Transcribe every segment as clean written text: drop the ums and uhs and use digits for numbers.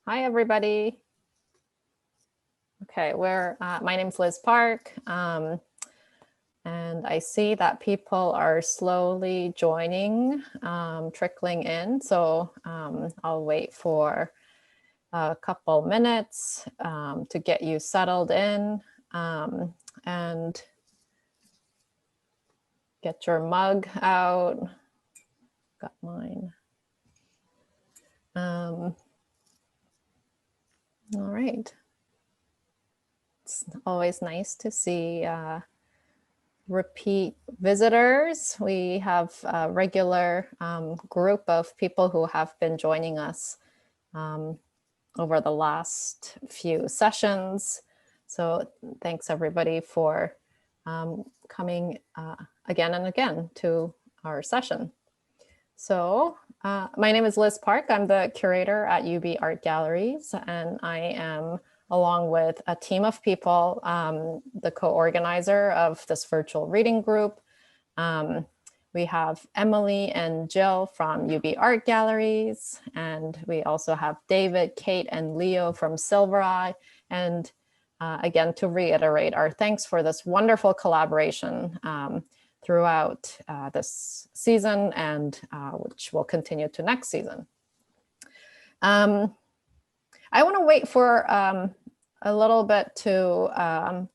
Hi, everybody. Okay, my name's Liz Park, and I see that people are slowly joining, trickling in. So I'll wait for a couple minutes to get you settled in and get your mug out. Got mine. All right. It's always nice to see repeat visitors. We have a regular group of people who have been joining us over the last few sessions. So thanks everybody for coming again and again to our session. So my name is Liz Park. I'm the curator at UB Art Galleries, and I am, along with a team of people, the co-organizer of this virtual reading group. We have Emily and Jill from UB Art Galleries, and we also have David, Kate, and Leo from Silver Eye. And again, to reiterate our thanks for this wonderful collaboration throughout this season, and which will continue to next season. I want to wait for a little bit to as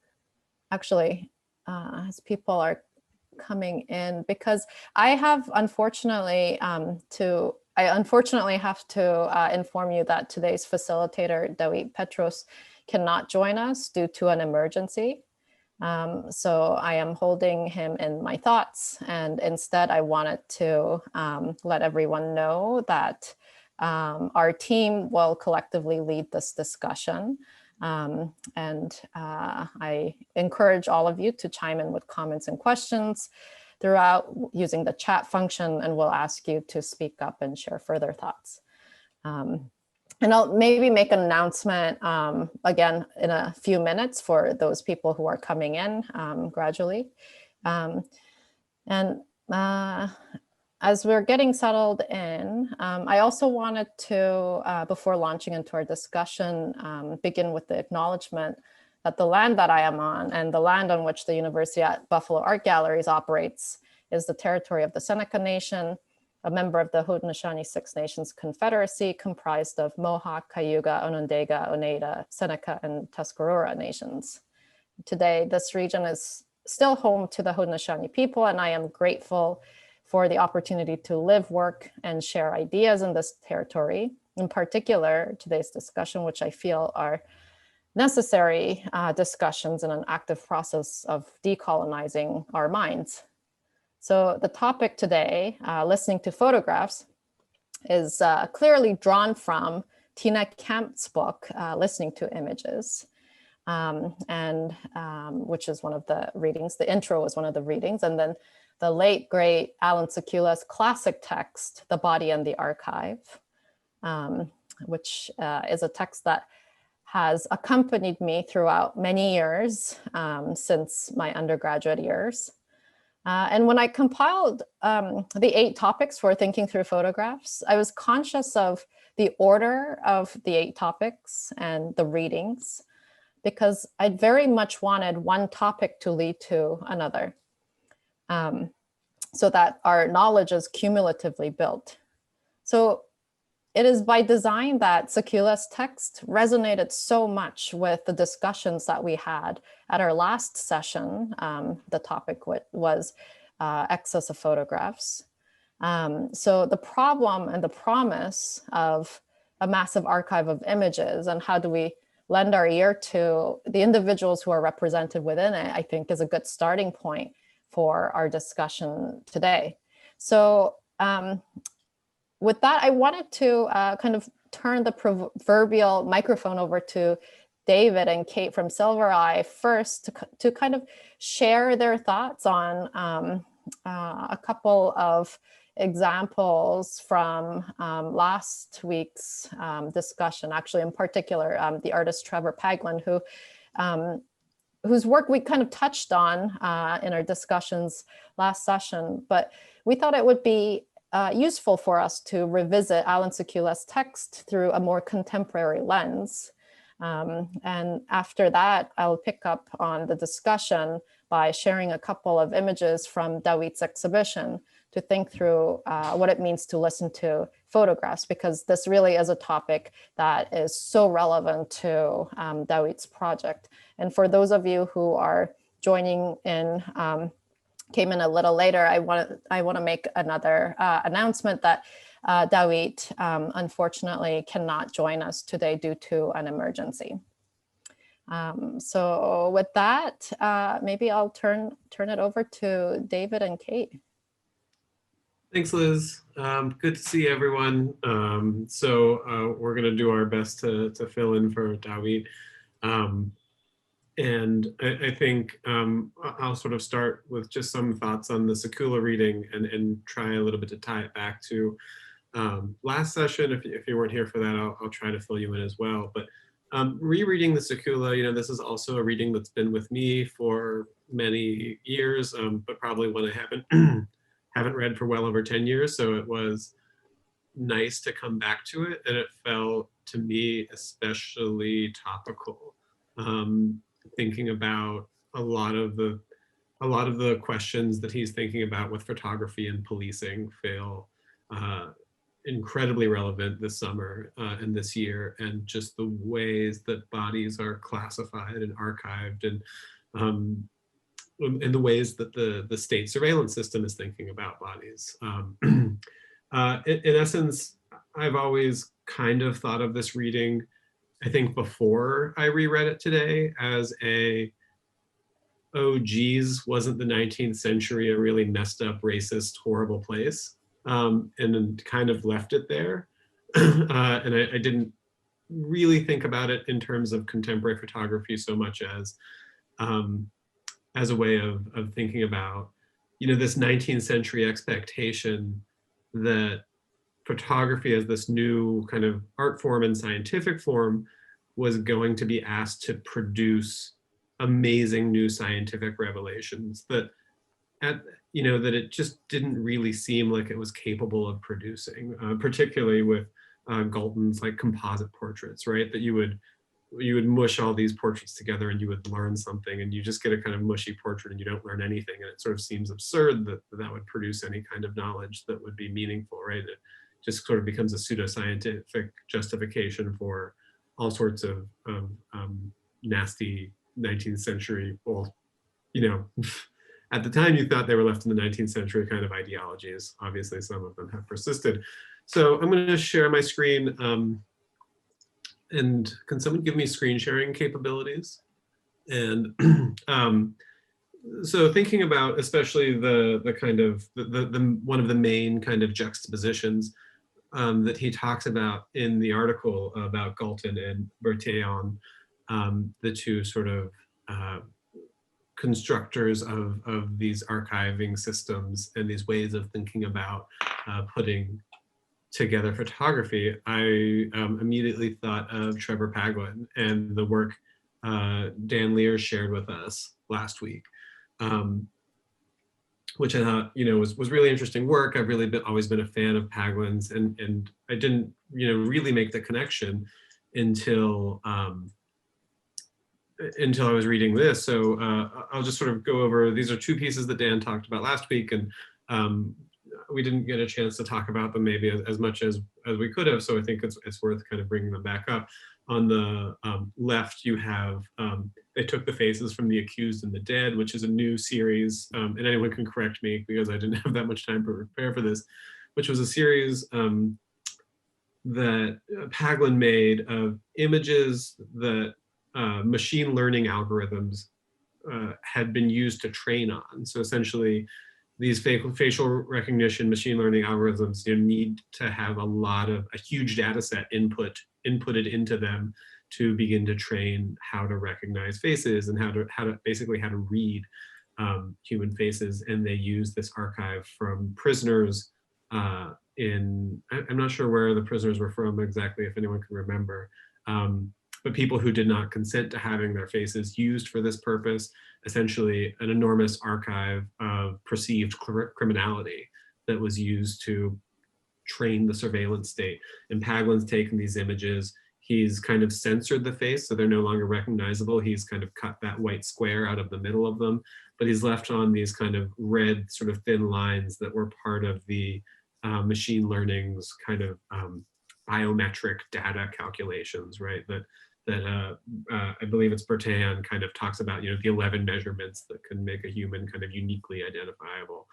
people are coming in, because I have unfortunately have to inform you that today's facilitator, David Petros, cannot join us due to an emergency. So I am holding him in my thoughts, and instead I wanted to let everyone know that our team will collectively lead this discussion. I encourage all of you to chime in with comments and questions throughout using the chat function, and we'll ask you to speak up and share further thoughts. And I'll maybe make an announcement again in a few minutes for those people who are coming in gradually. As we're getting settled in, I also wanted to, before launching into our discussion, begin with the acknowledgement that the land that I am on and the land on which the University at Buffalo Art Galleries operates is the territory of the Seneca Nation, a member of the Haudenosaunee Six Nations Confederacy comprised of Mohawk, Cayuga, Onondaga, Oneida, Seneca, and Tuscarora nations. Today, this region is still home to the Haudenosaunee people, and I am grateful for the opportunity to live, work, and share ideas in this territory. In particular, today's discussion, which I feel are necessary discussions in an active process of decolonizing our minds. So the topic today, listening to photographs, is clearly drawn from Tina Campt's book, Listening to Images, which is one of the readings. The intro was one of the readings, and then the late, great Allan Sekula's classic text, The Body and the Archive, which is a text that has accompanied me throughout many years since my undergraduate years. And when I compiled the 8 topics for thinking through photographs, I was conscious of the order of the 8 topics and the readings, because I very much wanted one topic to lead to another, so that our knowledge is cumulatively built. So it is by design that Sekula's text resonated so much with the discussions that we had at our last session. The topic was excess of photographs. So the problem and the promise of a massive archive of images, and how do we lend our ear to the individuals who are represented within it, I think is a good starting point for our discussion today. So with that, I wanted to kind of turn the proverbial microphone over to David and Kate from Silver Eye first to kind of share their thoughts on a couple of examples from last week's discussion. Actually, in particular, the artist Trevor Paglen, whose work we kind of touched on in our discussions last session, but we thought it would be useful for us to revisit Allan Sekula's text through a more contemporary lens. And after that, I'll pick up on the discussion by sharing a couple of images from Dawit's exhibition to think through what it means to listen to photographs, because this really is a topic that is so relevant to Dawit's project. And for those of you who are joining in, came in a little later, I want to make another announcement that Dawit unfortunately cannot join us today due to an emergency. So with that, maybe I'll turn it over to David and Kate. Thanks, Liz. Good to see everyone. We're going to do our best to fill in for Dawit. And I think I'll sort of start with just some thoughts on the Sekula reading and try a little bit to tie it back to last session. If you weren't here for that, I'll try to fill you in as well. But rereading the Sekula, this is also a reading that's been with me for many years, but probably one I haven't read for well over 10 years. So it was nice to come back to it, and it felt to me especially topical. Thinking about a lot of the questions that he's thinking about with photography and policing feel incredibly relevant this summer and this year, and just the ways that bodies are classified and archived, and in the ways that the state surveillance system is thinking about bodies. In essence, I've always kind of thought of this reading, I think before I reread it today, as oh geez, wasn't the 19th century a really messed up, racist, horrible place? And then kind of left it there. And I didn't really think about it in terms of contemporary photography so much as a way of thinking about, this 19th century expectation that photography as this new kind of art form and scientific form was going to be asked to produce amazing new scientific revelations that that it just didn't really seem like it was capable of producing, particularly with Galton's like composite portraits, right? That you would mush all these portraits together and you would learn something, and you just get a kind of mushy portrait and you don't learn anything. And it sort of seems absurd that would produce any kind of knowledge that would be meaningful, right? It just sort of becomes a pseudoscientific justification for all sorts of nasty 19th century, well, at the time you thought they were left in the 19th century kind of ideologies. Obviously, some of them have persisted. So I'm going to share my screen. And can someone give me screen sharing capabilities? And so thinking about especially the kind of the one of the main kind of juxtapositions that he talks about in the article about Galton and Bertillon, the two sort of constructors of these archiving systems and these ways of thinking about putting together photography, I immediately thought of Trevor Paglen and the work Dan Lear shared with us last week, which I thought was really interesting work. I've really always been a fan of Paglen's, and I didn't really make the connection until I was reading this. So I'll just sort of go over, these are two pieces that Dan talked about last week, and we didn't get a chance to talk about them maybe as much as we could have. So I think it's worth kind of bringing them back up. On the left, you have, they took the faces from The Accused and the Dead, which is a new series, and anyone can correct me because I didn't have that much time to prepare for this, which was a series that Paglen made of images that machine learning algorithms had been used to train on. So essentially, these facial recognition machine learning algorithms need to have a huge data set inputted into them to begin to train how to recognize faces and how to basically read human faces. And they use this archive from prisoners I'm not sure where the prisoners were from exactly, if anyone can remember, but people who did not consent to having their faces used for this purpose, essentially an enormous archive of perceived criminality that was used to train the surveillance state. And Paglen's taken these images, he's kind of censored the face so they're no longer recognizable. He's kind of cut that white square out of the middle of them, but he's left on these kind of red sort of thin lines that were part of the machine learning's kind of biometric data calculations, right? That I believe it's Bertin kind of talks about, the 11 measurements that can make a human kind of uniquely identifiable.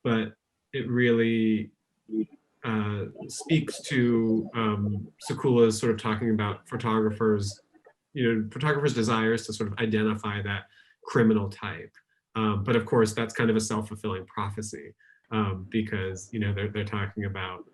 But it really speaks to Sekula's sort of talking about photographers' desires to sort of identify that criminal type. But of course, that's kind of a self-fulfilling prophecy because, they're talking about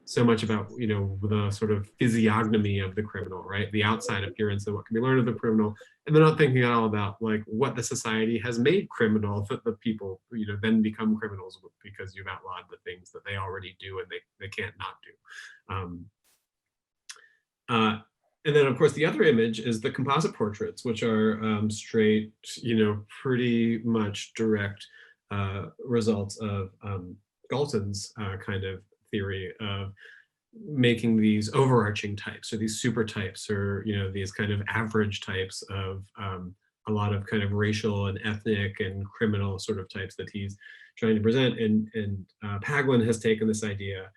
so much about, the sort of physiognomy of the criminal, right? The outside appearance and what can be learned of the criminal. And they're not thinking at all about like what the society has made criminal, that the people, then become criminals because you've outlawed the things that they already do and they can't not do. And then of course, the other image is the composite portraits, which are straight, pretty much direct results of Galton's kind of theory of making these overarching types or these super types or these kind of average types of a lot of kind of racial and ethnic and criminal sort of types that he's trying to present. And Paglen has taken this idea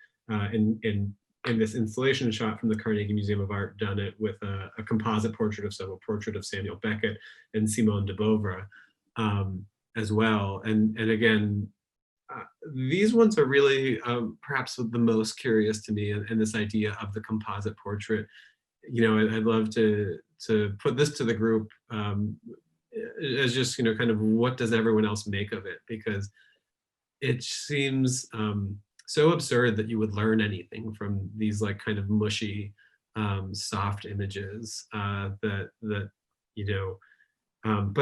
in this installation shot from the Carnegie Museum of Art, done it with a composite portrait of Samuel Beckett and Simone de Beauvoir as well. And again, these ones are really perhaps the most curious to me, and this idea of the composite portrait. I'd love to put this to the group as just kind of what does everyone else make of it, because it seems so absurd that you would learn anything from these like kind of mushy soft images but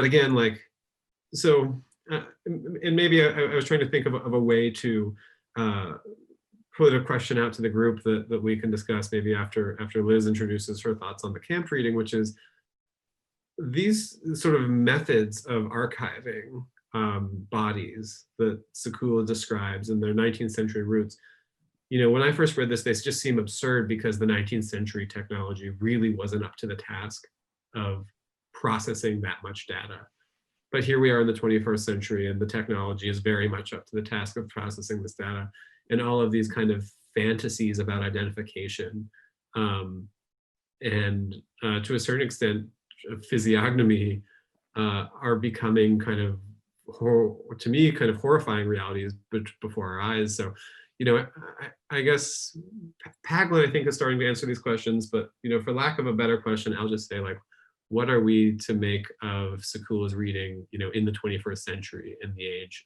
again, like, so and maybe I was trying to think of a way to put a question out to the group that we can discuss maybe after Liz introduces her thoughts on the Campt reading, which is these sort of methods of archiving bodies that Sekula describes in their 19th century roots. When I first read this, they just seem absurd because the 19th century technology really wasn't up to the task of processing that much data. But here we are in the 21st century, and the technology is very much up to the task of processing this data, and all of these kind of fantasies about identification and to a certain extent, physiognomy are becoming kind of, to me, kind of horrifying realities before our eyes. So, I guess Paglen, I think, is starting to answer these questions, but, for lack of a better question, I'll just say, like, what are we to make of Sekula's reading, in the 21st century, in the age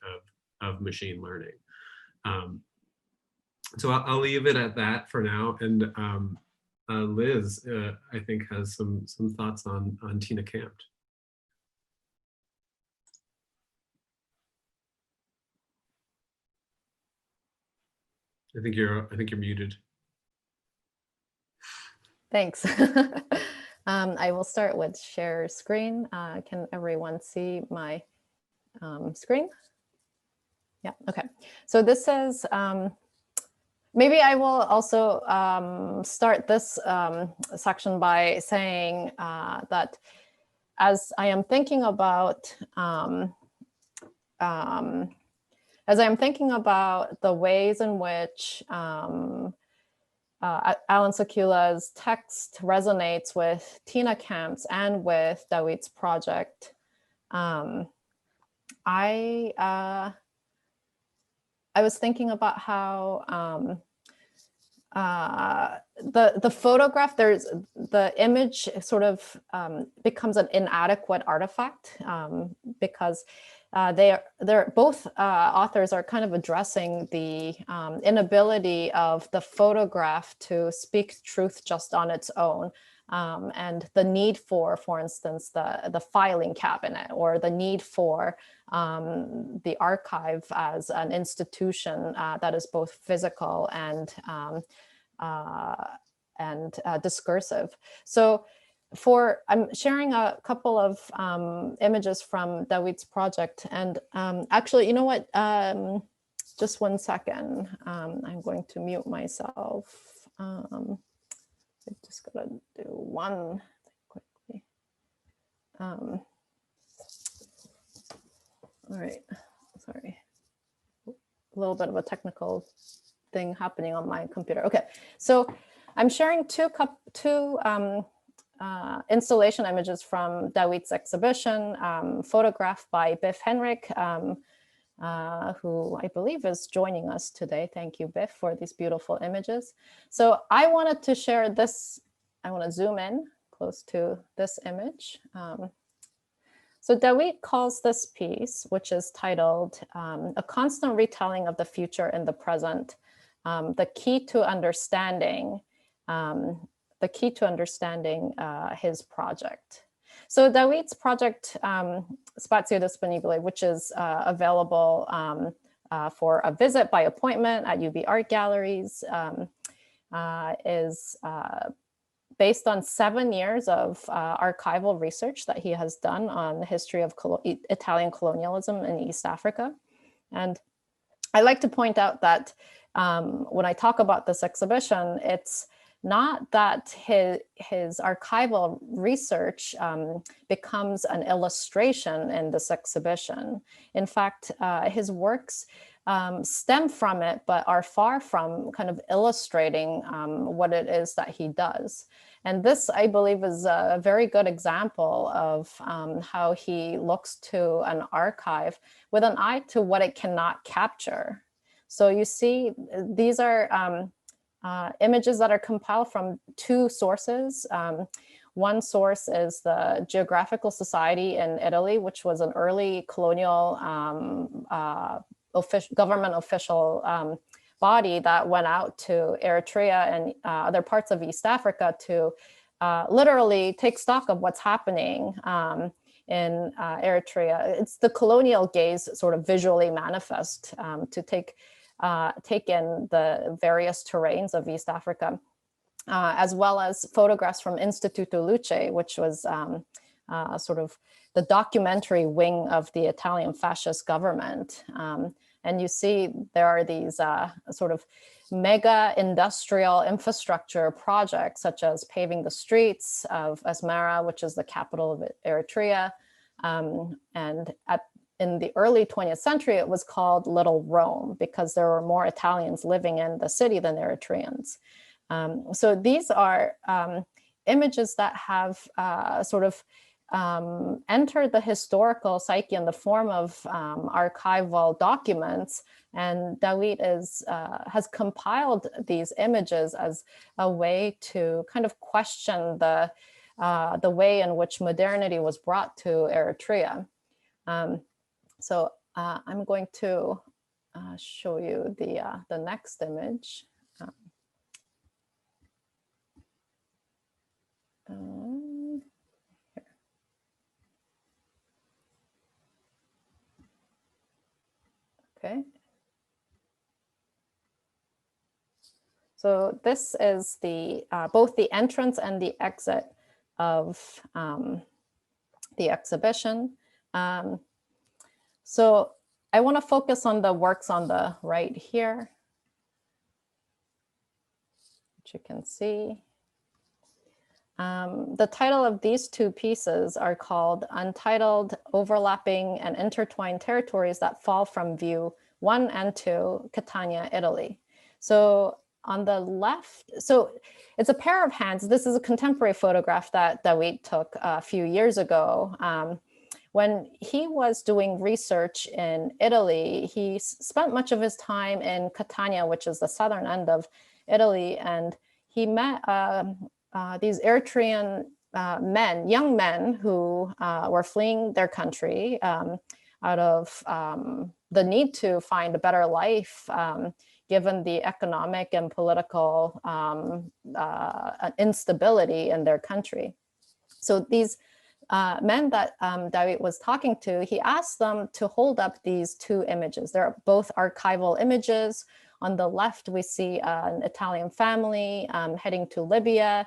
of machine learning? So I'll leave it at that for now. And Liz, I think, has some thoughts on Tina Campt. I think you're muted. Thanks. I will start with share screen. Can everyone see my screen? Yeah, okay. So this says, maybe I will also start this section by saying that as I am thinking about the ways in which Allan Sekula's text resonates with Tina Campt's and with Dawit's project, I was thinking about how the photograph, the image sort of becomes an inadequate artifact because they're both authors are kind of addressing the inability of the photograph to speak truth just on its own, and the need for instance, the filing cabinet, or the need for the archive as an institution that is both physical and discursive. So I'm sharing a couple of images from Dawit's project, and actually, you know what, just 1 second. I'm going to mute myself. I just gotta do one thing quickly. All right, sorry. A little bit of a technical thing happening on my computer. Okay, so I'm sharing two installation images from Dawit's exhibition, photographed by Biff Henrik, who I believe is joining us today. Thank you, Biff, for these beautiful images. So I wanted to share this. I want to zoom in close to this image. So Dawit calls this piece, which is titled A Constant Retelling of the Future in the Present, the key to understanding his project. So Dawit's project, Spazio Disponibile, which is available for a visit by appointment at UB Art Galleries, is based on 7 years of archival research that he has done on the history of Italian colonialism in East Africa. And I like to point out that when I talk about this exhibition, it's not that his archival research becomes an illustration in this exhibition. In fact, his works stem from it, but are far from kind of illustrating what it is that he does. And this, I believe, is a very good example of how he looks to an archive with an eye to what it cannot capture. So you see, these are images that are compiled from 2 sources. One source is the Geographical Society in Italy, which was an early colonial government official body that went out to Eritrea and other parts of East Africa to literally take stock of what's happening in Eritrea. It's the colonial gaze sort of visually manifest to take in the various terrains of East Africa, as well as photographs from Istituto Luce, which was sort of the documentary wing of the Italian fascist government. And you see there are these sort of mega industrial infrastructure projects, such as paving the streets of Asmara, which is the capital of Eritrea. And in the early 20th century, it was called Little Rome because there were more Italians living in the city than Eritreans. So these are images that have sort of entered the historical psyche in the form of archival documents, and Dawit has compiled these images as a way to kind of question the way in which modernity was brought to Eritrea. So I'm going to show you the next image. Okay. So this is the both the entrance and the exit of the exhibition. So I want to focus on the works on the right here, which you can see. The title of these 2 pieces are called Untitled, Overlapping and Intertwined Territories That Fall from View 1 and 2, Catania, Italy. So on the left, so it's a pair of hands. This is a contemporary photograph that Dawit took a few years ago. When he was doing research in Italy, he spent much of his time in Catania, which is the southern end of Italy, and he met these Eritrean young men who were fleeing their country out of the need to find a better life, given the economic and political instability in their country. So these men that Dawit was talking to, he asked them to hold up these 2 images. They're both archival images. On the left, we see an Italian family heading to Libya,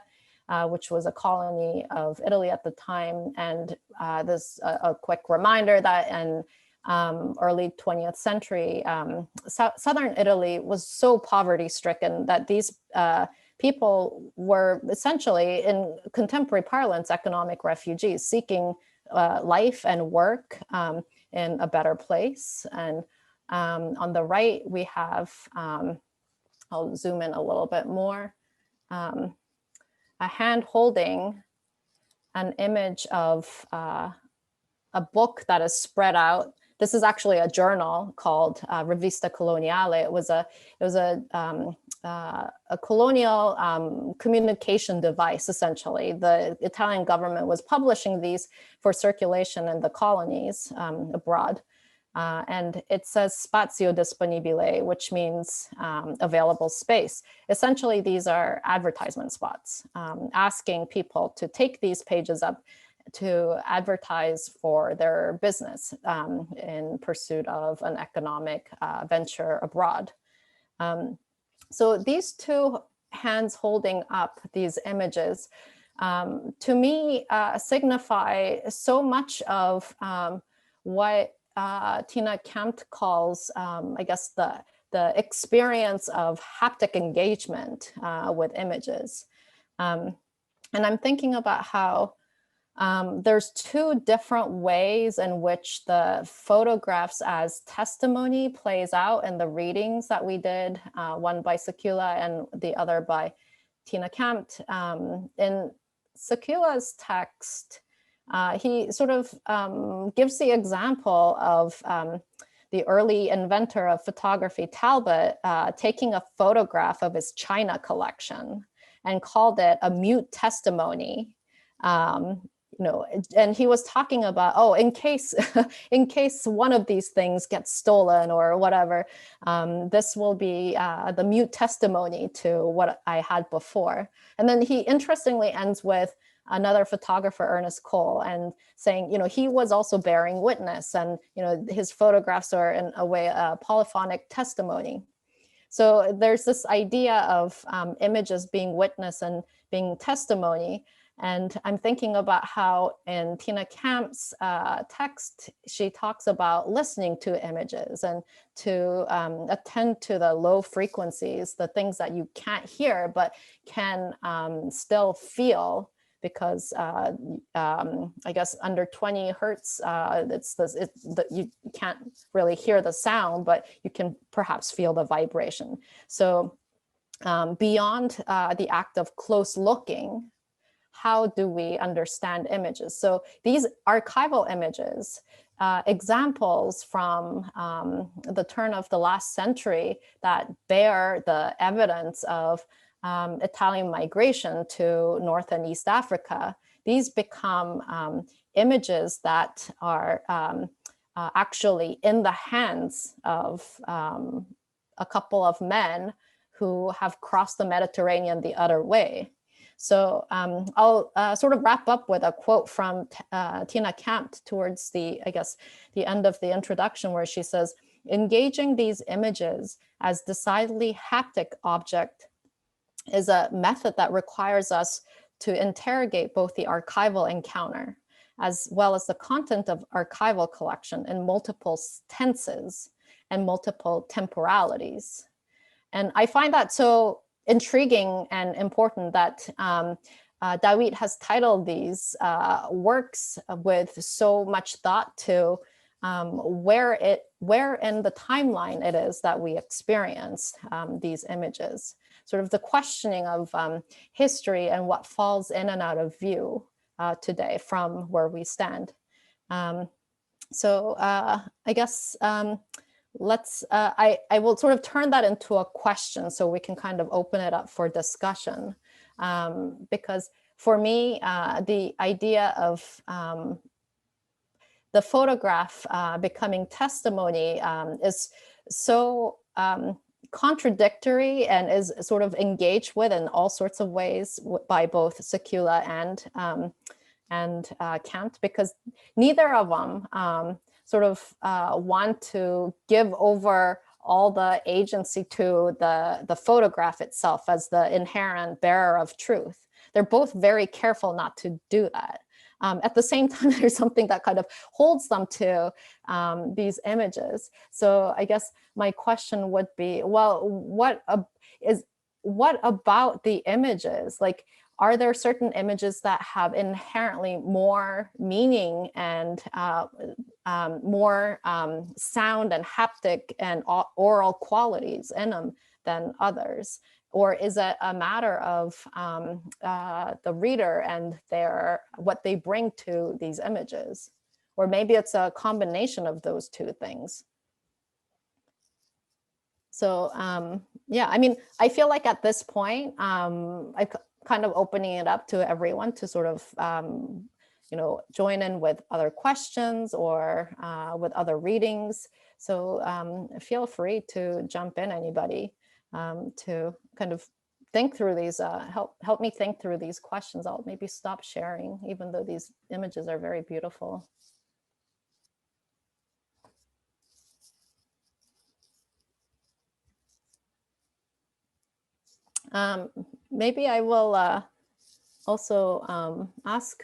which was a colony of Italy at the time. And this a quick reminder that in early 20th century, southern Italy was so poverty stricken that these people were essentially, in contemporary parlance, economic refugees seeking life and work in a better place. And on the right, we have, I'll zoom in a little bit more, a hand holding an image of a book that is spread out. This is actually a journal called Rivista Coloniale. It was a colonial communication device, essentially. The Italian government was publishing these for circulation in the colonies abroad. And it says spazio disponibile, which means available space. Essentially, these are advertisement spots, asking people to take these pages up to advertise for their business in pursuit of an economic venture abroad. So these two hands holding up these images, to me, signify so much of what Tina Campt calls, I guess, the experience of haptic engagement with images. And I'm thinking about how there's two different ways in which the photographs as testimony plays out in the readings that we did, one by Sekula and the other by Tina Campt. In Sekula's text, he sort of gives the example of the early inventor of photography, Talbot, taking a photograph of his China collection and called it a mute testimony. And he was talking about, oh, in case one of these things gets stolen or whatever, this will be the mute testimony to what I had before. And then he interestingly ends with another photographer, Ernest Cole, and saying, he was also bearing witness, and his photographs are in a way a polyphonic testimony. So there's this idea of images being witness and being testimony. And I'm thinking about how in Tina Campt's text, she talks about listening to images and to attend to the low frequencies, the things that you can't hear, but can still feel, because I guess under 20 hertz, you can't really hear the sound, but you can perhaps feel the vibration. So beyond the act of close looking, how do we understand images? So these archival images, examples from the turn of the last century that bear the evidence of Italian migration to North and East Africa, these become images that are actually in the hands of a couple of men who have crossed the Mediterranean the other way. So I'll sort of wrap up with a quote from Tina Campt towards the end of the introduction, where she says, engaging these images as decidedly haptic object is a method that requires us to interrogate both the archival encounter as well as the content of archival collection in multiple tenses and multiple temporalities. And I find that so intriguing and important that Dawit has titled these works with so much thought to where in the timeline it is that we experience these images. Sort of the questioning of history and what falls in and out of view today from where we stand. So I guess I will sort of turn that into a question so we can kind of open it up for discussion. Because for me, the idea of the photograph becoming testimony is so contradictory and is sort of engaged with in all sorts of ways by both Sekula and Campt, because neither of them sort of want to give over all the agency to the photograph itself as the inherent bearer of truth. They're both very careful not to do that. at the same time, there's something that kind of holds them to these images. So I guess my question would be, well, what about the images? Like, are there certain images that have inherently more meaning and more sound and haptic and oral qualities in them than others? Or is it a matter of the reader and what they bring to these images? Or maybe it's a combination of those two things. So yeah, I mean, I feel like at this point, I kind of opening it up to everyone to sort of, join in with other questions or with other readings. So feel free to jump in, anybody, to kind of think through these, help me think through these questions. I'll maybe stop sharing, even though these images are very beautiful. Maybe I will also ask,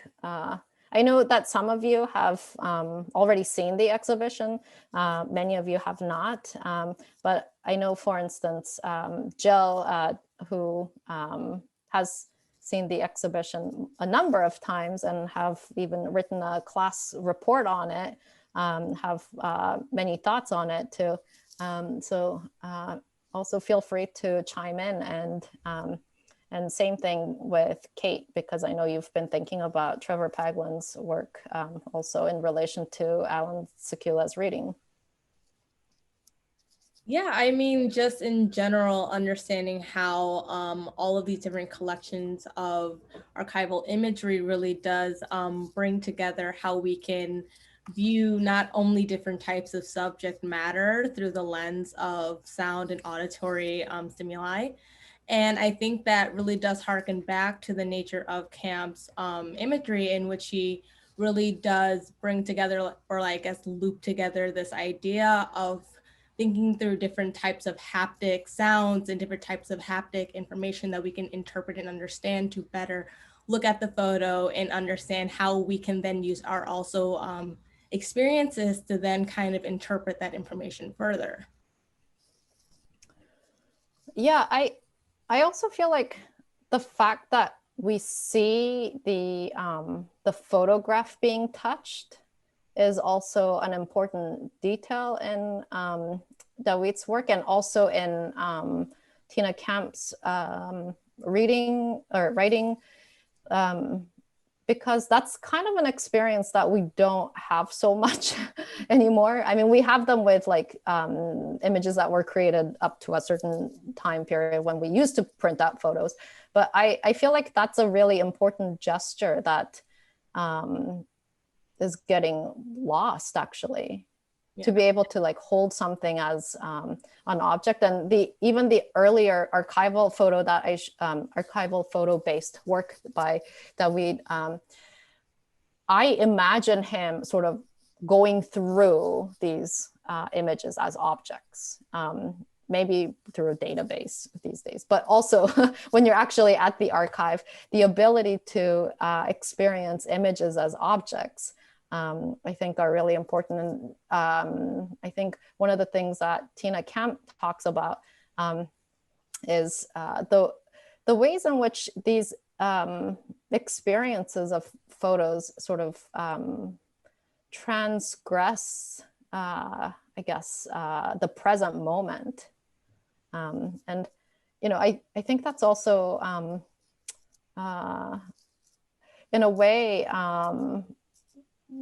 I know that some of you have already seen the exhibition, many of you have not, but I know, for instance, Jill, who has seen the exhibition a number of times and have even written a class report on it, have many thoughts on it too. So also feel free to chime in, and same thing with Kate, because I know you've been thinking about Trevor Paglen's work also in relation to Allan Sekula's reading. Yeah, I mean, just in general, understanding how all of these different collections of archival imagery really does bring together how we can view not only different types of subject matter through the lens of sound and auditory stimuli. And I think that really does harken back to the nature of Campt's imagery, in which he really does bring together, or I guess loop together, this idea of thinking through different types of haptic sounds and different types of haptic information that we can interpret and understand to better look at the photo and understand how we can then use our also experiences to then kind of interpret that information further. Yeah, I also feel like the fact that we see the photograph being touched is also an important detail in David's work, and also in Tina Campt's reading or writing, because that's kind of an experience that we don't have so much anymore. I mean, we have them with like images that were created up to a certain time period when we used to print out photos. But I feel like that's a really important gesture that is getting lost, actually. Yeah. To be able to like hold something as an object. And even the earlier archival photo that archival photo based work by David, I imagine him sort of going through these images as objects, maybe through a database these days, but also when you're actually at the archive, the ability to experience images as objects, I think are really important. And I think one of the things that Tina Campt talks about is the ways in which these experiences of photos sort of transgress, I guess, the present moment. And, you know, I think that's also, in a way,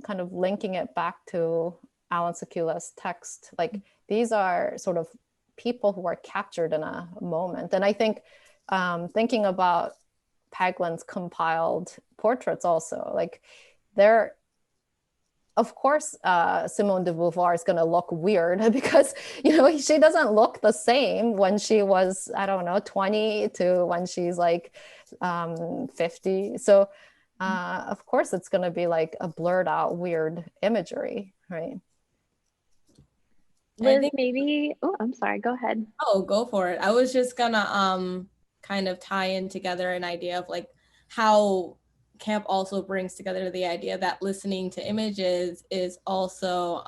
kind of linking it back to Allan Sekula's text, like these are sort of people who are captured in a moment. And I think thinking about Paglen's compiled portraits also, like they're, of course, Simone de Beauvoir is going to look weird because, you know, she doesn't look the same when she was, I don't know, 20 to when she's like 50. So of course, it's going to be like a blurred out, weird imagery, right? Liz, maybe, oh, I'm sorry, go ahead. Oh, go for it. I was just gonna kind of tie in together an idea of like how Campt also brings together the idea that listening to images is also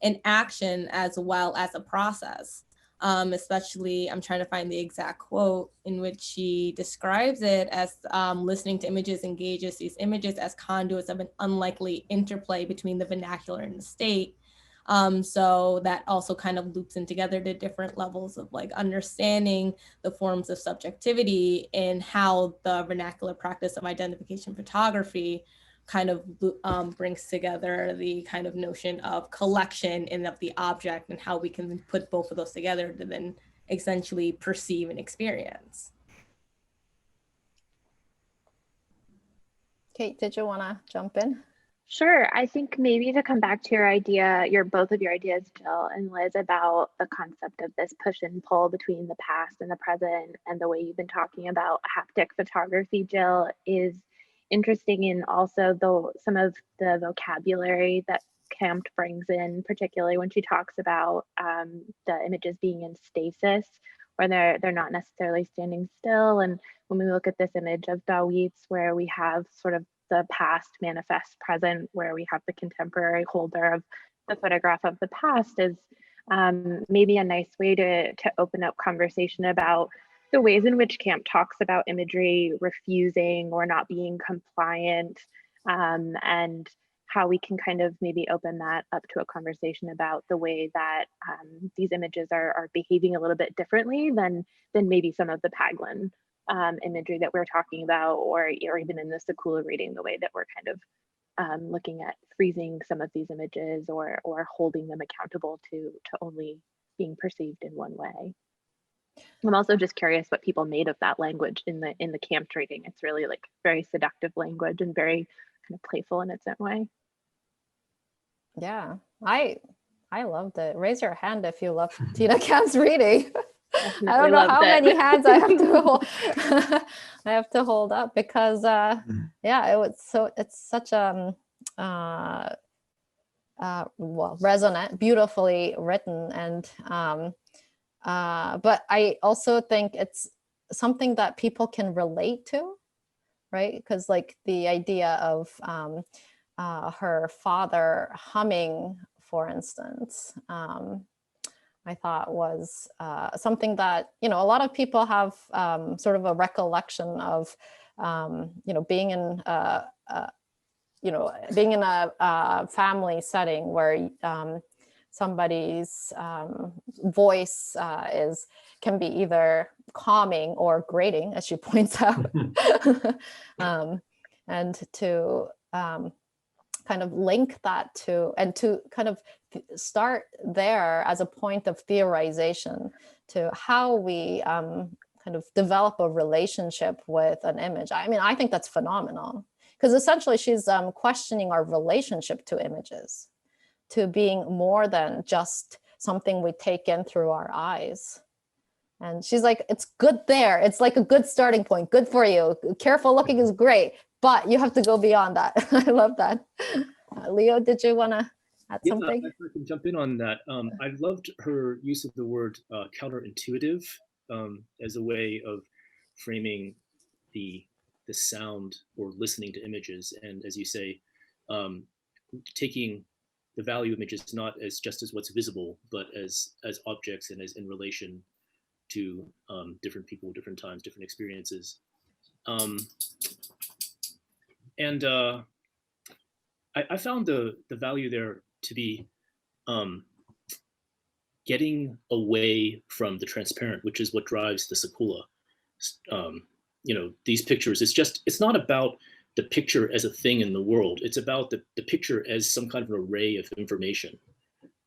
an action as well as a process. Especially, I'm trying to find the exact quote in which she describes it as listening to images engages these images as conduits of an unlikely interplay between the vernacular and the state. So that also kind of loops in together the different levels of like understanding the forms of subjectivity and how the vernacular practice of identification photography kind of brings together the kind of notion of collection and of the object and how we can put both of those together to then essentially perceive and experience. Kate, did you want to jump in? Sure. I think maybe to come back to your idea, both of your ideas, Jill and Liz, about the concept of this push and pull between the past and the present, and the way you've been talking about haptic photography, Jill, is interesting in also some of the vocabulary that Campt brings in, particularly when she talks about the images being in stasis, where they're not necessarily standing still. And when we look at this image of Dawit's, where we have sort of the past manifest present, where we have the contemporary holder of the photograph of the past, is maybe a nice way to open up conversation about the ways in which Campt talks about imagery refusing or not being compliant, and how we can kind of maybe open that up to a conversation about the way that these images are behaving a little bit differently than maybe some of the Paglen imagery that we're talking about, or even in the Sekula reading, the way that we're kind of looking at freezing some of these images or holding them accountable to only being perceived in one way. I'm also just curious what people made of that language in the Campt reading. It's really like very seductive language and very kind of playful in its own way. Yeah, I loved it. Raise your hand if you love Tina Campt's reading. I don't know how many hands I have to hold. I have to hold up because yeah, it's such well, resonant, beautifully written, and but I also think it's something that people can relate to, right? Because like the idea of her father humming, for instance, I thought was something that, you know, a lot of people have sort of a recollection of, you know, being in a family setting where somebody's voice can be either calming or grating, as she points out, and to kind of link that to, and to kind of start there as a point of theorization to how we kind of develop a relationship with an image. I mean, I think that's phenomenal, because essentially she's questioning our relationship to images, to being more than just something we take in through our eyes. And she's like, it's good there. It's like a good starting point. Good for you. Careful looking is great, but you have to go beyond that. I love that. Leo, did you want to add something? If I can jump in on that. I loved her use of the word counterintuitive as a way of framing the sound or listening to images. And as you say, taking the value of images not as just as what's visible, but as objects and as in relation to different people, different times, different experiences. I found the value there to be getting away from the transparent, which is what drives the Sekula. You know, these pictures, it's not about the picture as a thing in the world. It's about the picture as some kind of an array of information.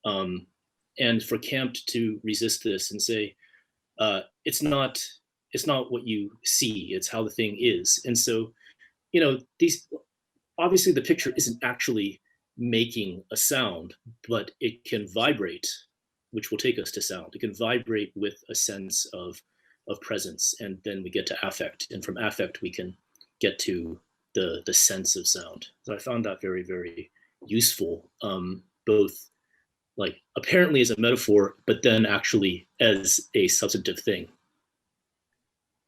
And for Campt to resist this and say, it's not what you see, it's how the thing is. And so, you know, obviously the picture isn't actually making a sound, but it can vibrate, which will take us to sound. It can vibrate with a sense of presence, and then we get to affect. And from affect, we can get to the sense of sound. So I found that very, very useful, both like apparently as a metaphor, but then actually as a substantive thing.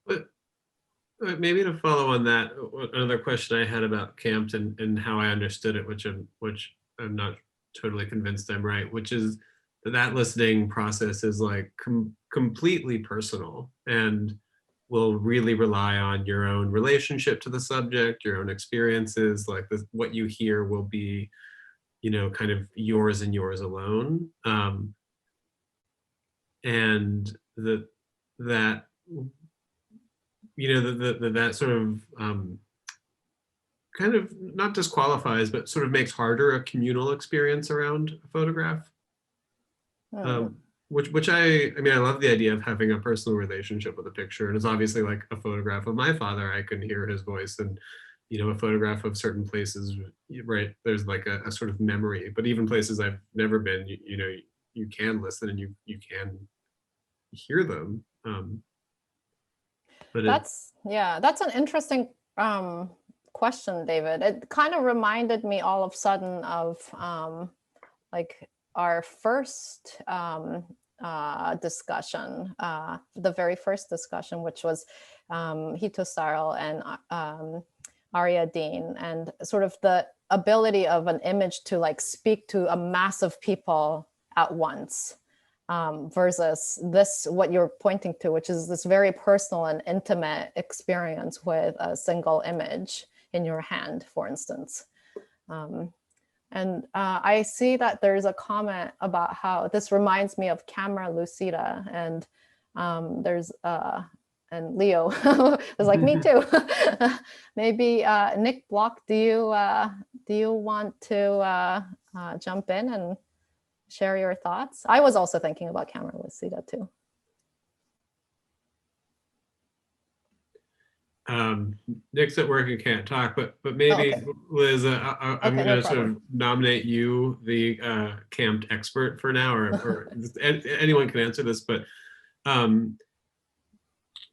But maybe to follow on that, another question I had about Campt and how I understood it, which I'm not totally convinced I'm right, which is that listening process is like completely personal and will really rely on your own relationship to the subject, your own experiences. Like what you hear will be, kind of yours and yours alone. And that sort of kind of not disqualifies, but sort of makes harder a communal experience around a photograph. Which I love the idea of having a personal relationship with a picture. And it's obviously like a photograph of my father, I can hear his voice, and a photograph of certain places, right? There's like a sort of memory, but even places I've never been, you can listen and you can hear them. But that's an interesting question, David. It kind of reminded me all of a sudden of like our first discussion, the very first discussion, which was Hito Sarl and Arya Dean, and sort of the ability of an image to like speak to a mass of people at once, versus this, what you're pointing to, which is this very personal and intimate experience with a single image in your hand, for instance. And I see that there's a comment about how this reminds me of camera lucida, and there's and Leo was like, me too. Maybe Nick Block, do you want to jump in and share your thoughts? I was also thinking about camera lucida too. Nick's at work and can't talk, but maybe, okay. Liz, I'm going to sort of nominate you the Campt expert for now, or anyone can answer this, but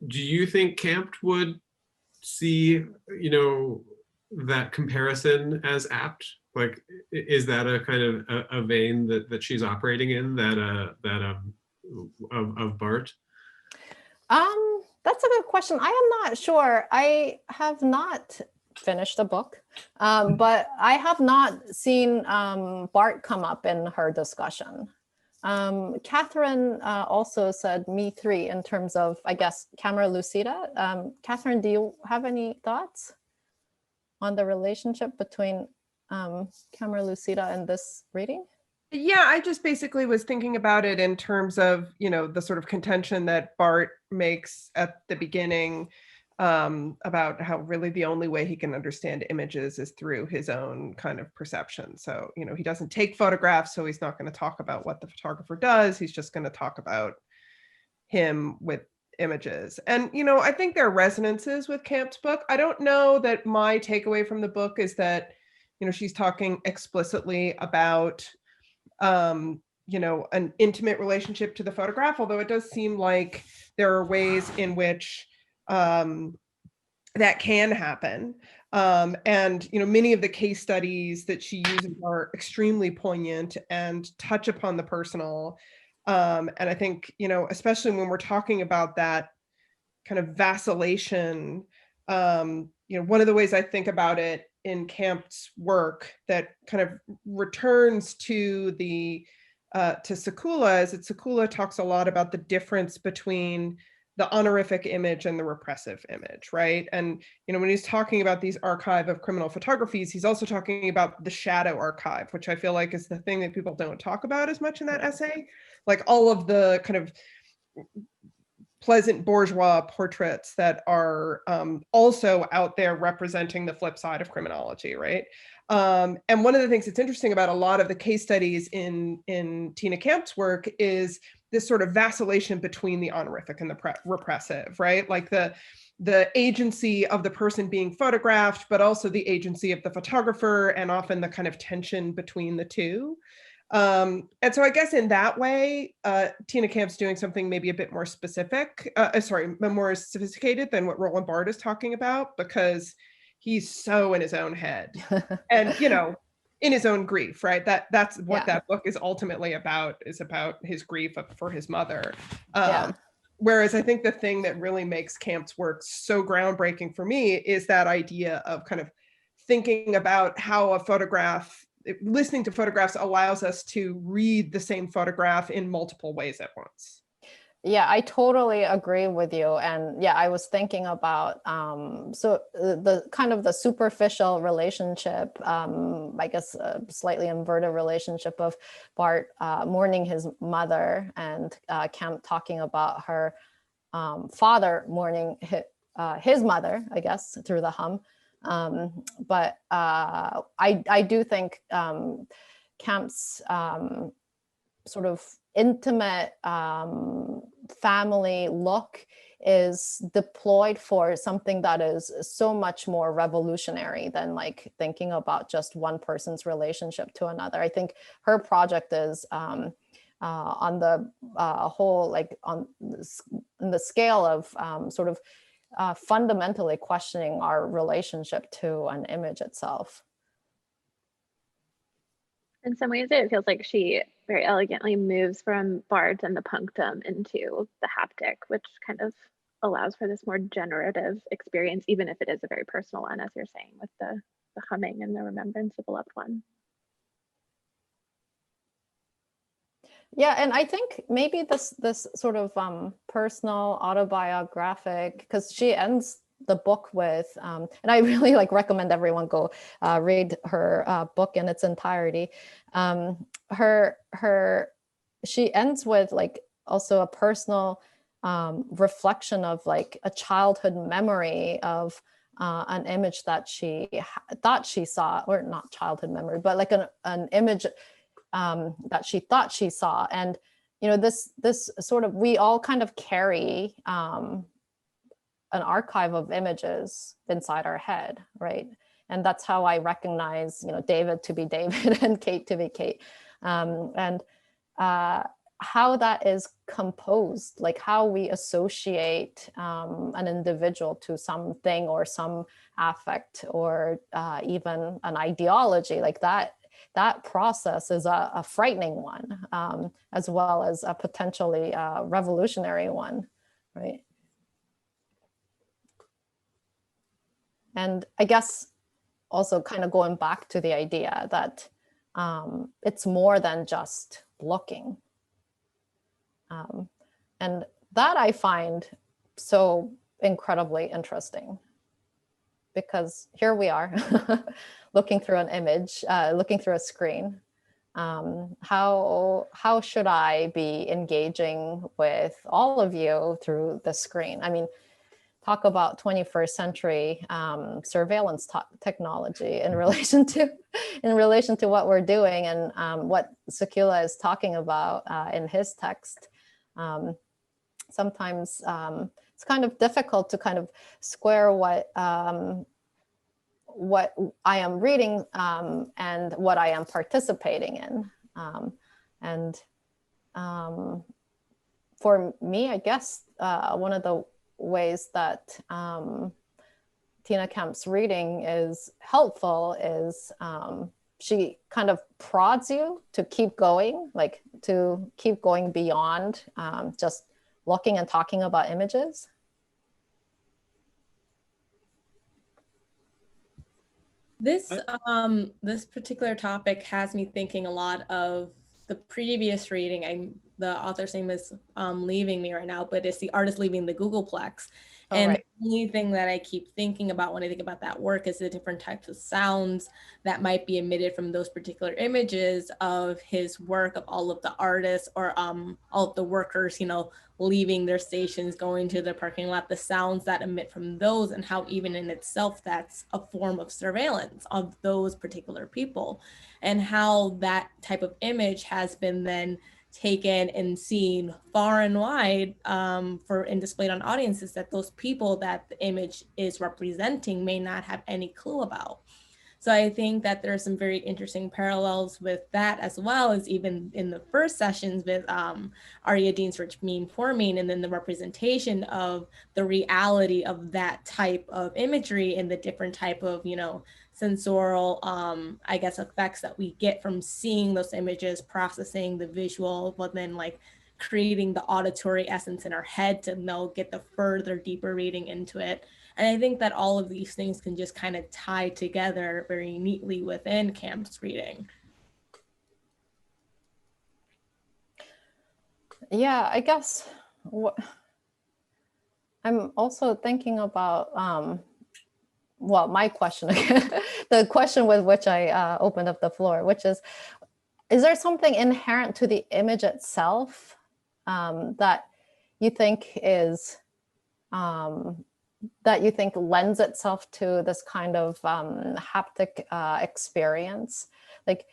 do you think Campt would see, that comparison as apt? Like, is that a kind of a vein that she's operating in, of Bart? That's a good question. I am not sure. I have not finished the book, but I have not seen Bart come up in her discussion. Catherine also said me three in terms of, I guess, camera lucida. Catherine, do you have any thoughts on the relationship between camera lucida and this reading? Yeah, I just basically was thinking about it in terms of, the sort of contention that Bart makes at the beginning about how really the only way he can understand images is through his own kind of perception. So, he doesn't take photographs, so he's not going to talk about what the photographer does. He's just going to talk about him with images. And, I think there are resonances with Campt's book. I don't know that my takeaway from the book is that, she's talking explicitly about an intimate relationship to the photograph, although it does seem like there are ways in which that can happen. And, many of the case studies that she uses are extremely poignant and touch upon the personal. And I think, especially when we're talking about that kind of vacillation, one of the ways I think about it in Campt's work that kind of returns to the to Sekula is that Sekula talks a lot about the difference between the honorific image and the repressive image, right? And when he's talking about these archive of criminal photographies, he's also talking about the shadow archive, which I feel like is the thing that people don't talk about as much in that essay. Like all of the kind of pleasant bourgeois portraits that are also out there representing the flip side of criminology, right? And one of the things that's interesting about a lot of the case studies in Tina Campt's work is this sort of vacillation between the honorific and the repressive, right? Like the agency of the person being photographed, but also the agency of the photographer, and often the kind of tension between the two. And so I guess in that way, Tina Campt's doing something maybe a bit more specific, more sophisticated than what Roland Barthes is talking about, because he's so in his own head and, in his own grief, right? That's what that book is ultimately about, is about his grief for his mother. Whereas I think the thing that really makes Campt's work so groundbreaking for me is that idea of kind of thinking about how a photograph, listening to photographs allows us to read the same photograph in multiple ways at once. Yeah, I totally agree with you. And yeah, I was thinking about the kind of the superficial relationship, I guess a slightly inverted relationship of Bart mourning his mother and Campt talking about her father mourning his mother, I guess, through the hum. But I do think Campt's sort of intimate family look is deployed for something that is so much more revolutionary than like thinking about just one person's relationship to another. I think her project is on the whole, like on the scale of sort of fundamentally questioning our relationship to an image itself. In some ways, it feels like she very elegantly moves from Bart and the punctum into the haptic, which kind of allows for this more generative experience, even if it is a very personal one, as you're saying, with the humming and the remembrance of a loved one. Yeah, and I think maybe this sort of personal autobiographic, because she ends the book with, and I really like recommend everyone go read her book in its entirety. She ends with like also a personal reflection of like a childhood memory of an image that she thought she saw, or not childhood memory, but like an image that she thought she saw. And you know, this sort of, we all kind of carry an archive of images inside our head, right? And that's how I recognize, you know, David to be David and Kate to be Kate. And how that is composed, like how we associate an individual to something or some affect or even an ideology, like that process is a frightening one, as well as a potentially revolutionary one, right? And I guess also kind of going back to the idea that it's more than just looking. And that I find so incredibly interesting, because here we are looking through an image, looking through a screen. How should I be engaging with all of you through the screen? I mean, talk about 21st century surveillance technology in relation to what we're doing, and what Sekula is talking about in his text. Sometimes it's kind of difficult to kind of square what I am reading and what I am participating in. For me, I guess one of the ways that Tina Campt's reading is helpful is she kind of prods you to keep going, like to keep going beyond just looking and talking about images. This this particular topic has me thinking a lot of the previous reading. The author's name is leaving me right now, but it's The Artist Leaving the Googleplex. Oh, and right. The only thing that I keep thinking about when I think about that work is the different types of sounds that might be emitted from those particular images of his work, of all of the artists or all of the workers, you know, leaving their stations, going to the parking lot, the sounds that emit from those, and how even in itself that's a form of surveillance of those particular people, and how that type of image has been then taken and seen far and wide and displayed on audiences that those people that the image is representing may not have any clue about. So I think that there are some very interesting parallels with that, as well as even in the first sessions with Arya Dean's Rich Meme Poor Meme, and then the representation of the reality of that type of imagery and the different type of, you know, sensorial, I guess, effects that we get from seeing those images, processing the visual, but then like creating the auditory essence in our head to know, get the further deeper reading into it. And I think that all of these things can just kind of tie together very neatly within Campt's reading. Yeah, I guess what I'm also thinking about, well, my question again, the question with which I opened up the floor, which is there something inherent to the image itself that you think is, that you think lends itself to this kind of haptic experience? Like,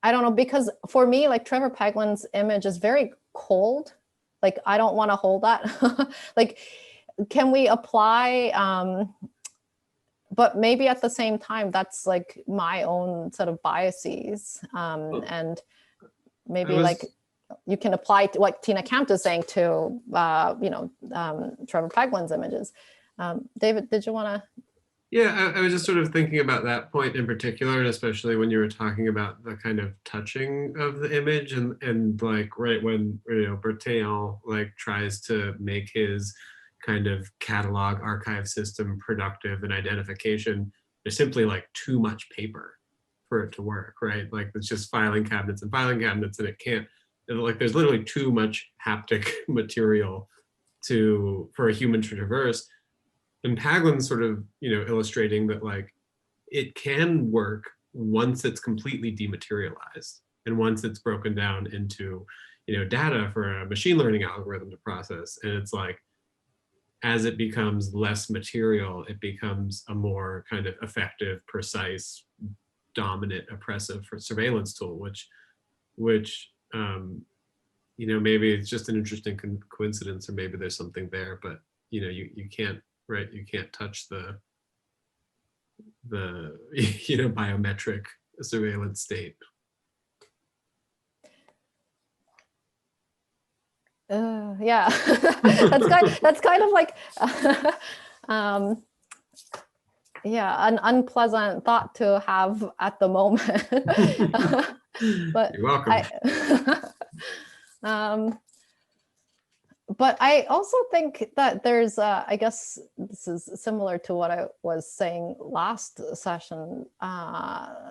I don't know, because for me, like Trevor Paglen's image is very cold. Like, I don't want to hold that. Like, can we apply, but maybe at the same time, that's like my own set of biases. And maybe like you can apply to what Tina Campt is saying to, Trevor Paglen's images. David, did you want to? Yeah, I was just sort of thinking about that point in particular, and especially when you were talking about the kind of touching of the image and like right when, Bertillon like tries to make his kind of catalog archive system productive and identification, there's simply like too much paper for it to work, right? Like it's just filing cabinets and it can't, like there's literally too much haptic material for a human to traverse. And Paglen's sort of, illustrating that like it can work once it's completely dematerialized and once it's broken down into, data for a machine learning algorithm to process. And it's like, as it becomes less material, it becomes a more kind of effective, precise, dominant, oppressive surveillance tool, which maybe it's just an interesting coincidence, or maybe there's something there, but you can't. Right, you can't touch the biometric surveillance state. Yeah, that's kind of like, yeah, an unpleasant thought to have at the moment. But you're welcome. But I also think that there's, I guess this is similar to what I was saying last session,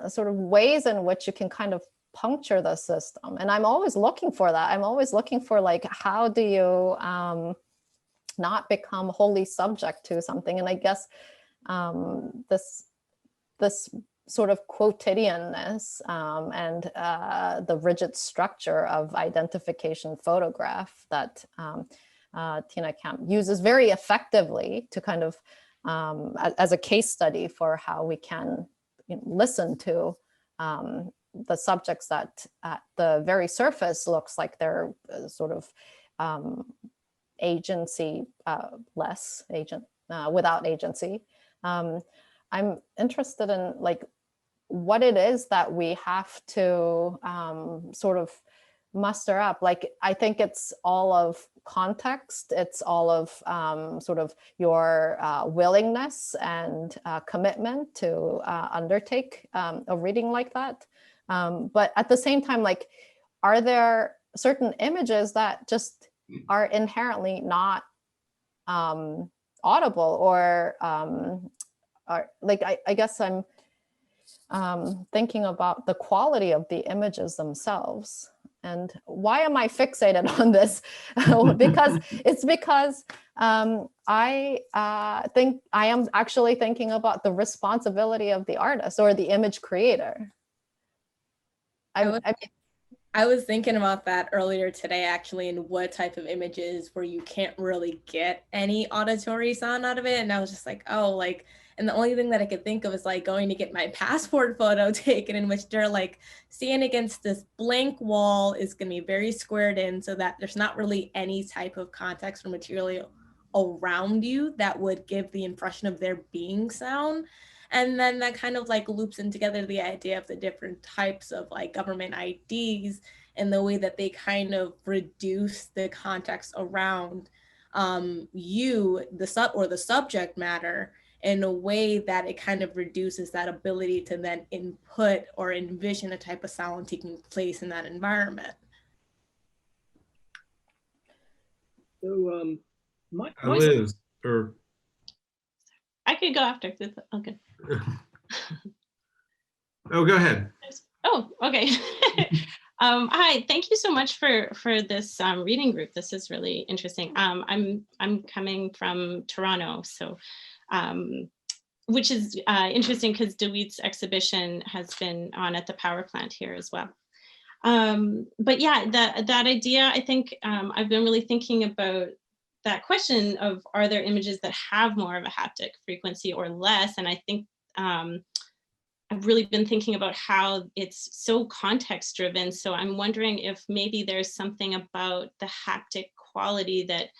sort of ways in which you can kind of puncture the system. And I'm always looking for that. I'm always looking for like, how do you not become wholly subject to something? And I guess this sort of quotidianness and the rigid structure of identification photograph that Tina Campt uses very effectively to kind of, as a case study for how we can listen to the subjects that at the very surface looks like they're sort of without agency. I'm interested in like what it is that we have to sort of muster up. Like, I think it's all of context. It's all of sort of your willingness and commitment to undertake a reading like that. But at the same time, like, are there certain images that just are inherently not audible, or are like, I guess I'm thinking about the quality of the images themselves. And why am I fixated on this? because I think I am actually thinking about the responsibility of the artist or the image creator. I was thinking about that earlier today, actually, and what type of images where you can't really get any auditory sound out of it. And I was just like, oh, like, and the only thing that I could think of is like going to get my passport photo taken, in which they're like standing against this blank wall, is going to be very squared in so that there's not really any type of context or material around you that would give the impression of there being sound. And then that kind of like loops in together the idea of the different types of like government IDs and the way that they kind of reduce the context around the subject matter, in a way that it kind of reduces that ability to then input or envision a type of sound taking place in that environment. So my Liz, or I could go after. Okay. oh, go ahead. Oh, okay. Hi, thank you so much for this reading group. This is really interesting. I'm coming from Toronto, so which is interesting because DeWitt's exhibition has been on at the power plant here as well. But yeah, that idea, I think I've been really thinking about that question of, are there images that have more of a haptic frequency or less? And I think I've really been thinking about how it's so context driven. So I'm wondering if maybe there's something about the haptic quality that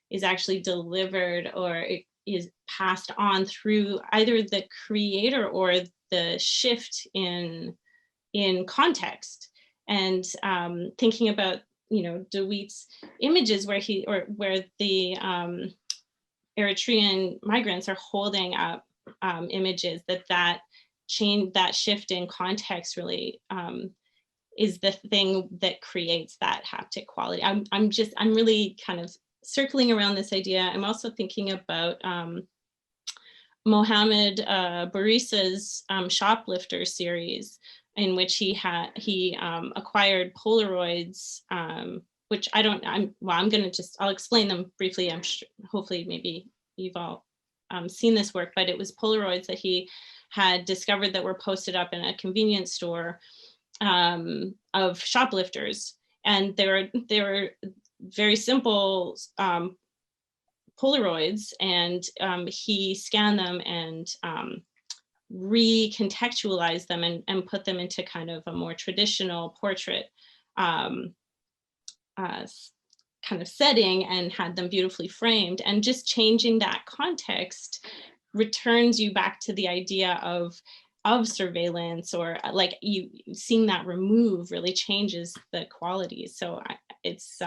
is actually delivered or it is passed on through either the creator or the shift in context. And thinking about, you know, DeWitt's images where the Eritrean migrants are holding up images, that change, that shift in context really is the thing that creates that haptic quality. I'm really kind of circling around this idea. I'm also thinking about Mohammed Barisa's Shoplifter series, in which he acquired Polaroids, which I'll explain them briefly. I'm sure, hopefully maybe you've all seen this work, but it was Polaroids that he had discovered that were posted up in a convenience store of shoplifters. And they were very simple Polaroids, and he scanned them and recontextualized them and put them into kind of a more traditional portrait kind of setting, and had them beautifully framed. And just changing that context returns you back to the idea of surveillance, or like you seeing that remove really changes the qualities. So it's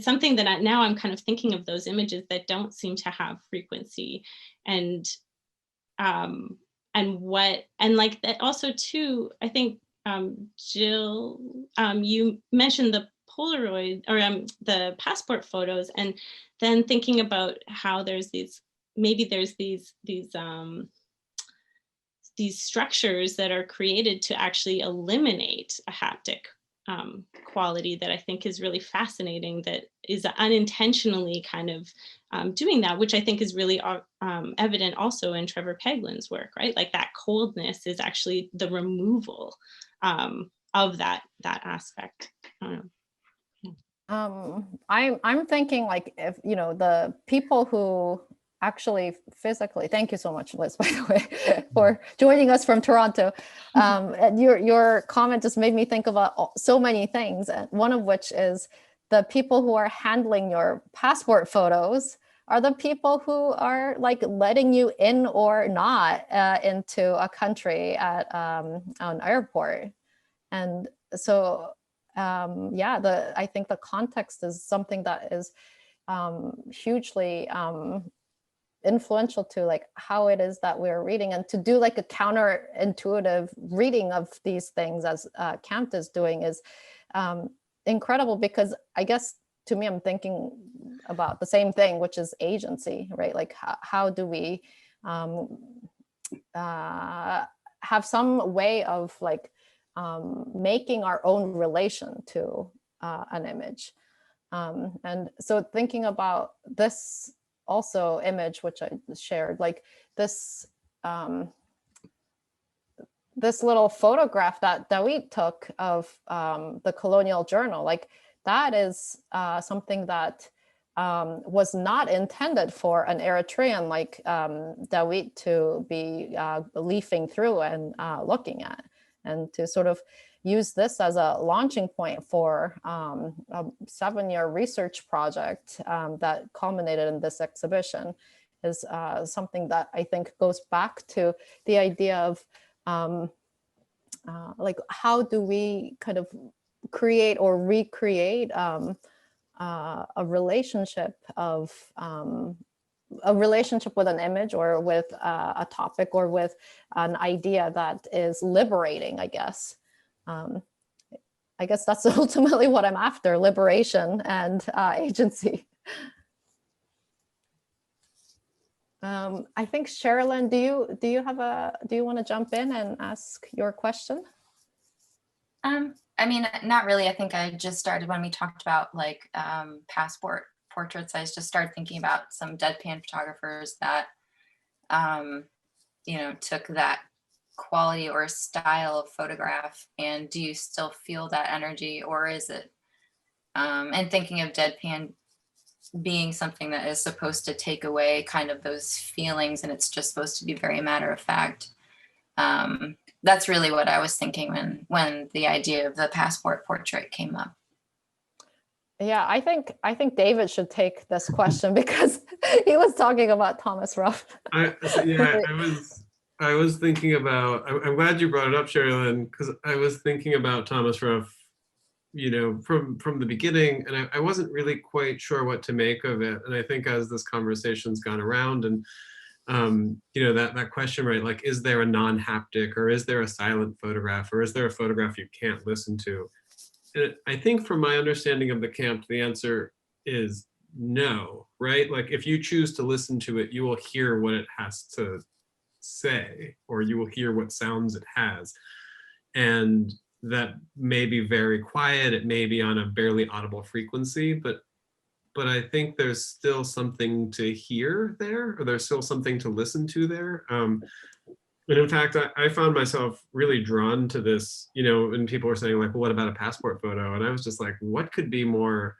something that now I'm kind of thinking of those images that don't seem to have frequency, and like that also too, I think Jill, you mentioned the Polaroid or the passport photos, and then thinking about how there's these structures that are created to actually eliminate a haptic quality that I think is really fascinating, that is unintentionally kind of doing that, which I think is really evident also in Trevor Peglin's work, right? Like that coldness is actually the removal of that aspect. I don't know. I'm thinking, like, if you know, the people who actually physically, thank you so much, Liz, by the way, for joining us from Toronto. And your comment just made me think about so many things, and one of which is the people who are handling your passport photos are the people who are like letting you in or not into a country at an airport. And so I think the context is something that is hugely influential to like how it is that we're reading, and to do like a counterintuitive reading of these things as Campt is doing is incredible, because I guess to me, I'm thinking about the same thing, which is agency, right? Like how do we have some way of like making our own relation to an image. And so thinking about this also image, which I shared, like this this little photograph that David took of the colonial journal, like that is something that was not intended for an Eritrean like David to be leafing through and looking at, and to sort of use this as a launching point for a 7-year research project that culminated in this exhibition is something that I think goes back to the idea of like how do we kind of create or recreate a relationship of a relationship with an image or with a topic or with an idea that is liberating, I guess. I guess that's ultimately what I'm after: liberation and agency. I think Sherilyn, do you want to jump in and ask your question? I mean, not really. I think I just started when we talked about like passport portraits. I just started thinking about some deadpan photographers that, you know, took that quality or style of photograph. And do you still feel that energy, or is it, and thinking of deadpan being something that is supposed to take away kind of those feelings, and it's just supposed to be very matter of fact. That's really what I was thinking when the idea of the passport portrait came up. Yeah, I think David should take this question because he was talking about Thomas Ruff. I was thinking about, I'm glad you brought it up, Sherilyn, because I was thinking about Thomas Ruff, you know, from the beginning, and I wasn't really quite sure what to make of it. And I think as this conversation's gone around, and you know, that question, right, like, is there a non-haptic, or is there a silent photograph, or is there a photograph you can't listen to? And I think from my understanding of the Campt, the answer is no, right? Like, if you choose to listen to it, you will hear what it has to say, or you will hear what sounds it has. And that may be very quiet, it may be on a barely audible frequency, but I think there's still something to hear there, or there's still something to listen to there. And in fact, I found myself really drawn to this, you know, and people were saying like, well, what about a passport photo? And I was just like, what could be more,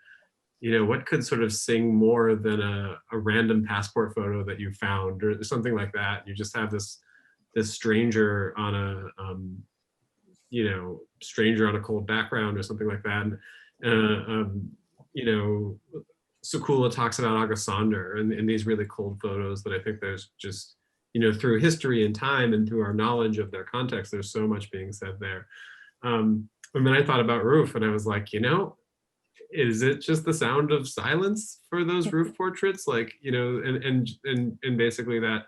you know, what could sort of sing more than a random passport photo that you found, or something like that? You just have this stranger on a, you know, stranger on a cold background or something like that. And, you know, Sekula talks about August Sander and these really cold photos that I think there's just, you know, through history and time and through our knowledge of their context, there's so much being said there. And then I thought about Roof, and I was like, you know, is it just the sound of silence for those Roof portraits? Like, you know, and basically that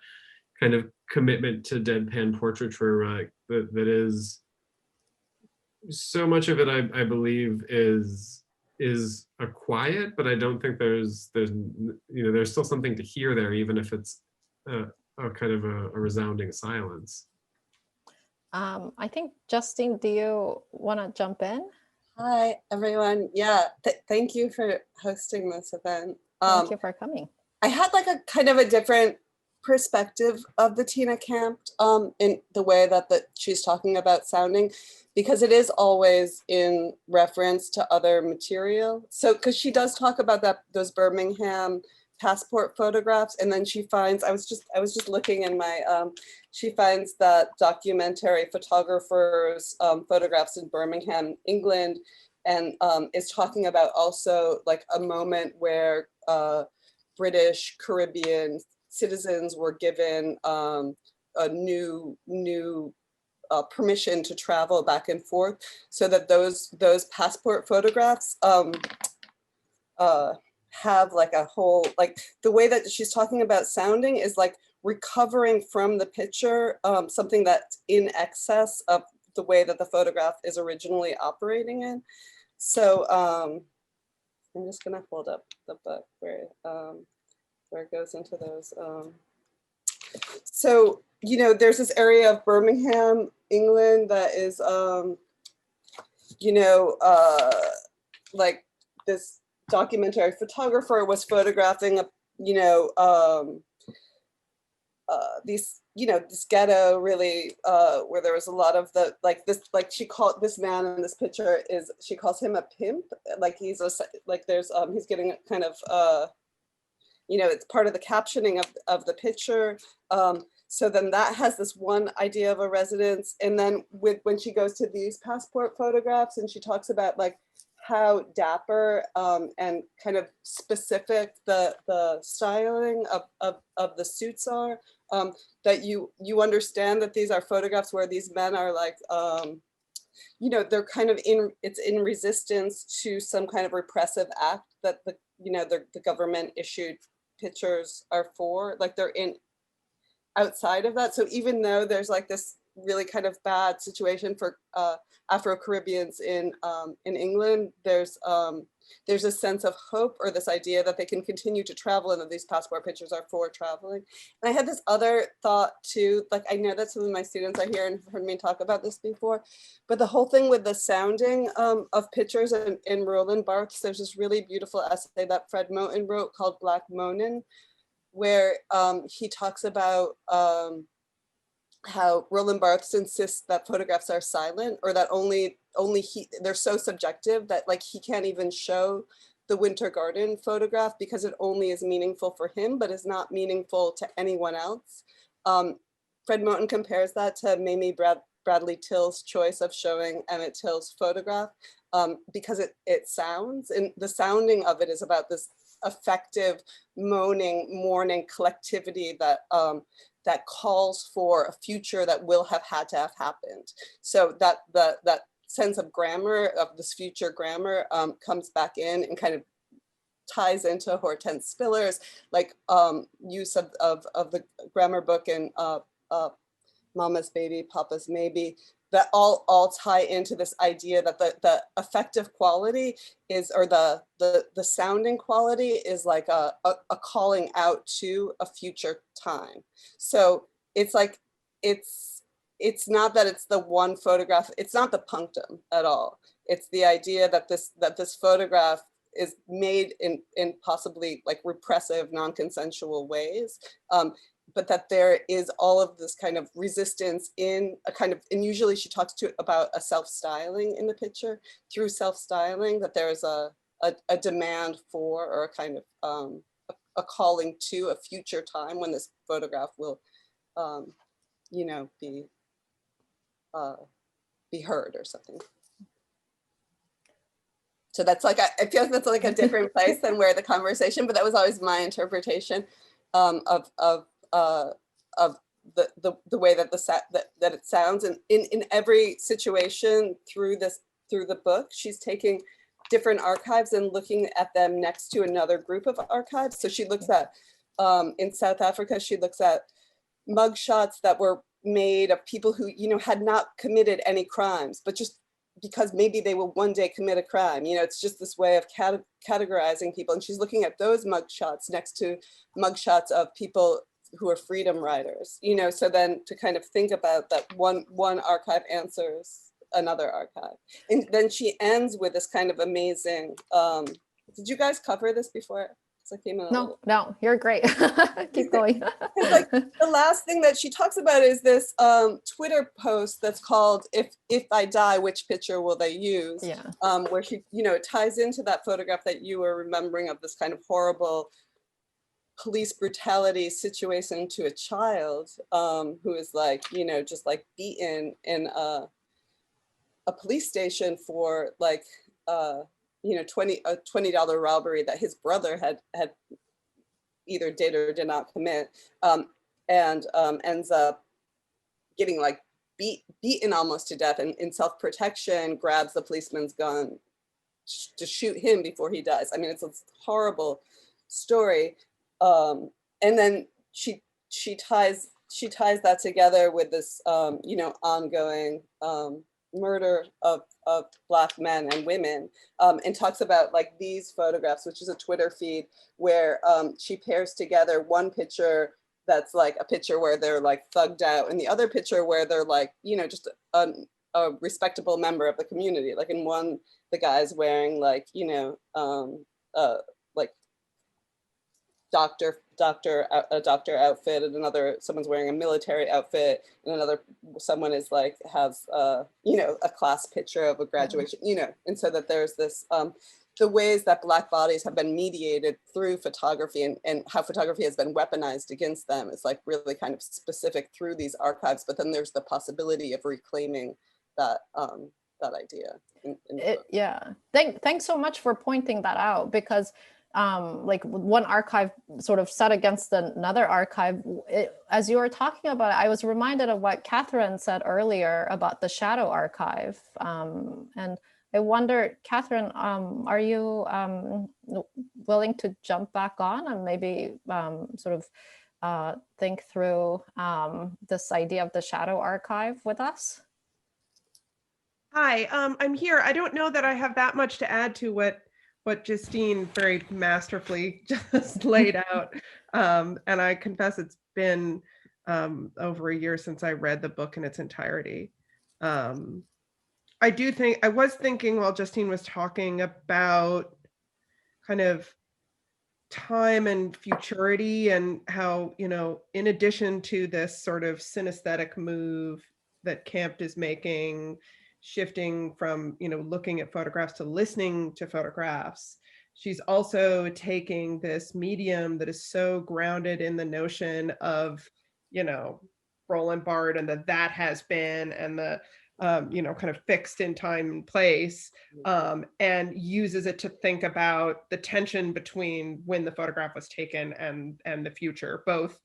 kind of commitment to deadpan portraiture, that is, so much of it, I believe, is a quiet, but I don't think there's you know, there's still something to hear there, even if it's a kind of a resounding silence. I think, Justine, do you want to jump in? Hi, everyone. Yeah, thank you for hosting this event. Thank you for coming. I had like a kind of a different perspective of the Tina Campt in the way that she's talking about sounding, because it is always in reference to other material. So, because she does talk about those Birmingham passport photographs, and then she finds, I was just looking in my, she finds that documentary photographers photographs in Birmingham, England, and is talking about also like a moment where British Caribbean citizens were given a new permission to travel back and forth, so that those passport photographs have like a whole, like the way that she's talking about sounding is like recovering from the picture something that's in excess of the way that the photograph is originally operating in. So I'm just gonna hold up the book where it goes into those. So, you know, there's this area of Birmingham, England that is, you know, like this documentary photographer was photographing, you know, these, you know, this ghetto really, where there was a lot of the, like this, like she called this man in this picture is, she calls him a pimp. Like he's a, like there's, he's getting kind of, you know, it's part of the captioning of the picture. So then that has this one idea of a residence. And then when she goes to these passport photographs and she talks about like how dapper and kind of specific the styling of the suits are, that you understand that these are photographs where these men are like, you know, they're kind of it's in resistance to some kind of repressive act that you know, the government issued pictures are for, like they're in outside of that. So even though there's like this really kind of bad situation for Afro-Caribbeans in England, there's there's a sense of hope, or this idea that they can continue to travel and that these passport pictures are for traveling. And I had this other thought too, like I know that some of my students are here and have heard me talk about this before, but the whole thing with the sounding of pictures in Roland Barthes, there's this really beautiful essay that Fred Moten wrote called Black Moanin', where he talks about how Roland Barthes insists that photographs are silent, or that only they're so subjective that like he can't even show the Winter Garden photograph because it only is meaningful for him, but is not meaningful to anyone else. Fred Moten compares that to Mamie Bradley Till's choice of showing Emmett Till's photograph because it sounds, and the sounding of it is about this effective mourning collectivity that that calls for a future that will have had to have happened. So that that sense of grammar, of this future grammar, comes back in and kind of ties into Hortense Spiller's like use of the grammar book and Mama's Baby, Papa's Maybe, that all tie into this idea that the affective quality is, or the sounding quality is like a calling out to a future time. So it's like, it's not that it's the one photograph, it's not the punctum at all. It's the idea that this photograph is made in possibly like repressive, non-consensual ways, but that there is all of this kind of resistance in a kind of, and usually she talks about a self-styling in the picture, through self-styling, that there is a demand for, or a kind of a calling to a future time when this photograph will, you know, be heard or something. So that's like, I feel like that's like a different place than where the conversation, but that was always my interpretation of the way that that it sounds. And in every situation through the book, she's taking different archives and looking at them next to another group of archives. So she looks at, in South Africa, she looks at mugshots that were made of people who, you know, had not committed any crimes, but just because maybe they will one day commit a crime. You know, it's just this way of categorizing people. And she's looking at those mugshots next to mugshots of people who are freedom riders, you know, so then to kind of think about that one archive answers another archive. And then she ends with this kind of amazing, did you guys cover this before? I came in No, you're great. Keep going. Like the last thing that she talks about is this Twitter post that's called "If I Die, which picture will they use?" Yeah. Where she, you know, it ties into that photograph that you were remembering of this kind of horrible police brutality situation to a child who is like, you know, just like beaten in a police station for like you know, a $20 robbery that his brother had either did or did not commit, and ends up getting like beaten almost to death, and in self-protection grabs the policeman's gun to shoot him before he dies. I mean, it's a horrible story. And then she ties that together with this you know, ongoing murder of Black men and women, and talks about like these photographs, which is a Twitter feed where she pairs together one picture that's like a picture where they're like thugged out, and the other picture where they're like, you know, just a respectable member of the community. Like in one, the guy's wearing like, you know, like a doctor outfit, and another, someone's wearing a military outfit, and another, someone is like, has you know, a class picture of a graduation, you know. And so that there's this the ways that Black bodies have been mediated through photography, and how photography has been weaponized against them is like really kind of specific through these archives. But then there's the possibility of reclaiming that that idea yeah, thanks so much for pointing that out, because like one archive sort of set against another archive. As you were talking about it, I was reminded of what Catherine said earlier about the shadow archive. And I wonder, Catherine, are you willing to jump back on and maybe sort of think through this idea of the shadow archive with us? Hi, I'm here. I don't know that I have that much to add to what what Justine very masterfully just laid out. And I confess it's been over a year since I read the book in its entirety. I was thinking while Justine was talking about kind of time and futurity, and how, in addition to this sort of synesthetic move that Campt is making, shifting from, looking at photographs to listening to photographs, she's also taking this medium that is so grounded in the notion of, Roland Barthes and that has been, and the kind of fixed in time and place, and uses it to think about the tension between when the photograph was taken and the future, both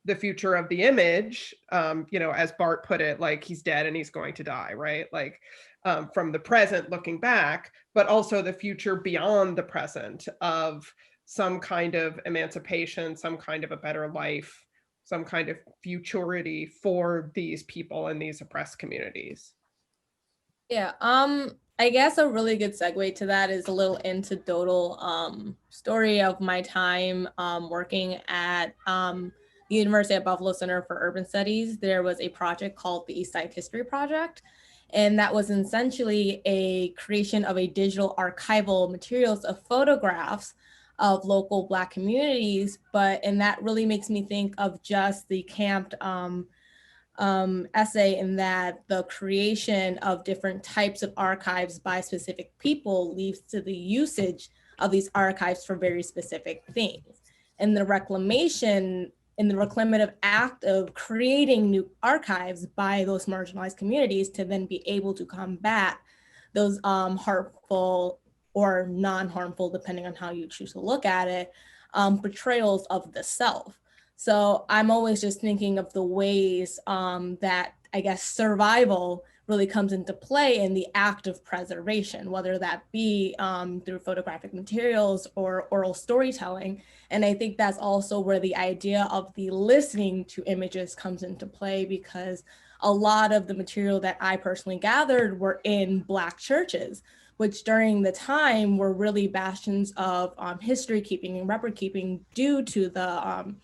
the future of the image, as Barthes put it, like he's dead and he's going to die, right? Like from the present looking back, but also the future beyond the present of some kind of emancipation, some kind of a better life, some kind of futurity for these people in these oppressed communities. Yeah, I guess a really good segue to that is a little anecdotal story of my time working at the University of Buffalo Center for Urban Studies. There was a project called the East Side History Project, and that was essentially a creation of a digital archival materials of photographs of local Black communities. And that really makes me think of just the Campt essay, in that the creation of different types of archives by specific people leads to the usage of these archives for very specific things. And the reclamation and the reclamative act of creating new archives by those marginalized communities to then be able to combat those harmful or non-harmful, depending on how you choose to look at it, portrayals of the self. So I'm always just thinking of the ways that, I guess, survival really comes into play in the act of preservation, whether that be through photographic materials or oral storytelling. And I think that's also where the idea of the listening to images comes into play, because a lot of the material that I personally gathered were in Black churches, which during the time were really bastions of history keeping and record keeping due to the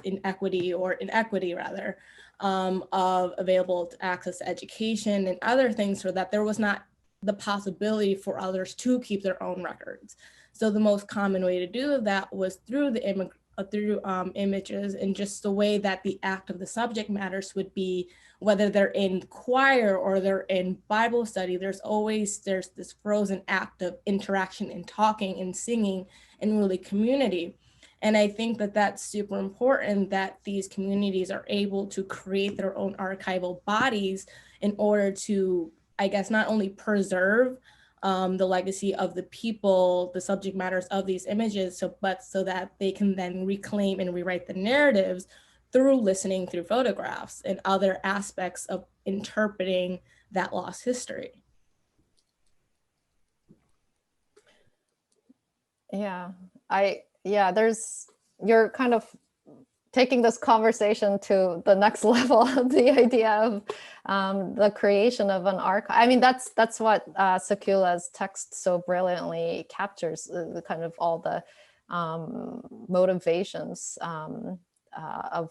inequity rather, of available access to education and other things, so that there was not the possibility for others to keep their own records. So the most common way to do that was through images, and just the way that the act of the subject matters would be, whether they're in choir or they're in Bible study, there's this frozen act of interaction and talking and singing and really community. And I think that that's super important, that these communities are able to create their own archival bodies in order to, I guess, not only preserve the legacy of the people, the subject matters of these images, but so that they can then reclaim and rewrite the narratives through listening through photographs and other aspects of interpreting that lost history. You're kind of taking this conversation to the next level, the idea of the creation of an archive. I mean, that's what Sekula's text so brilliantly captures, the kind of all the motivations of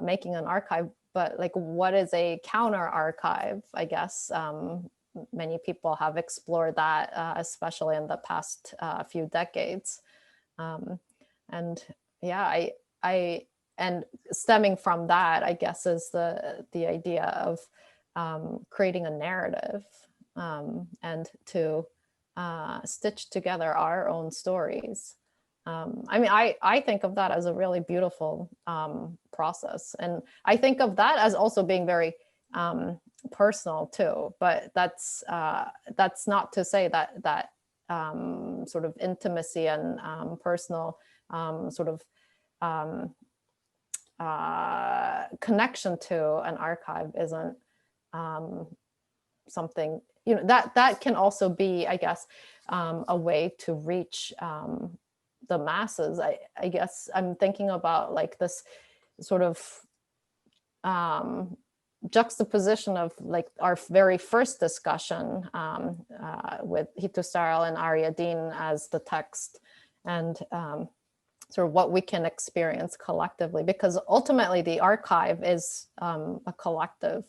making an archive. But like, what is a counter archive? I guess many people have explored that, especially in the past few decades. And stemming from that, I guess, is the idea of creating a narrative and to stitch together our own stories. I mean, I think of that as a really beautiful process, and I think of that as also being very personal too. But that's not to say that sort of intimacy and personal sort of connection to an archive isn't something, that can also be, I guess, a way to reach the masses. I guess I'm thinking about like this sort of juxtaposition of like our very first discussion with Hitusarl and Ariadne as the text, and sort of what we can experience collectively, because ultimately the archive is a collection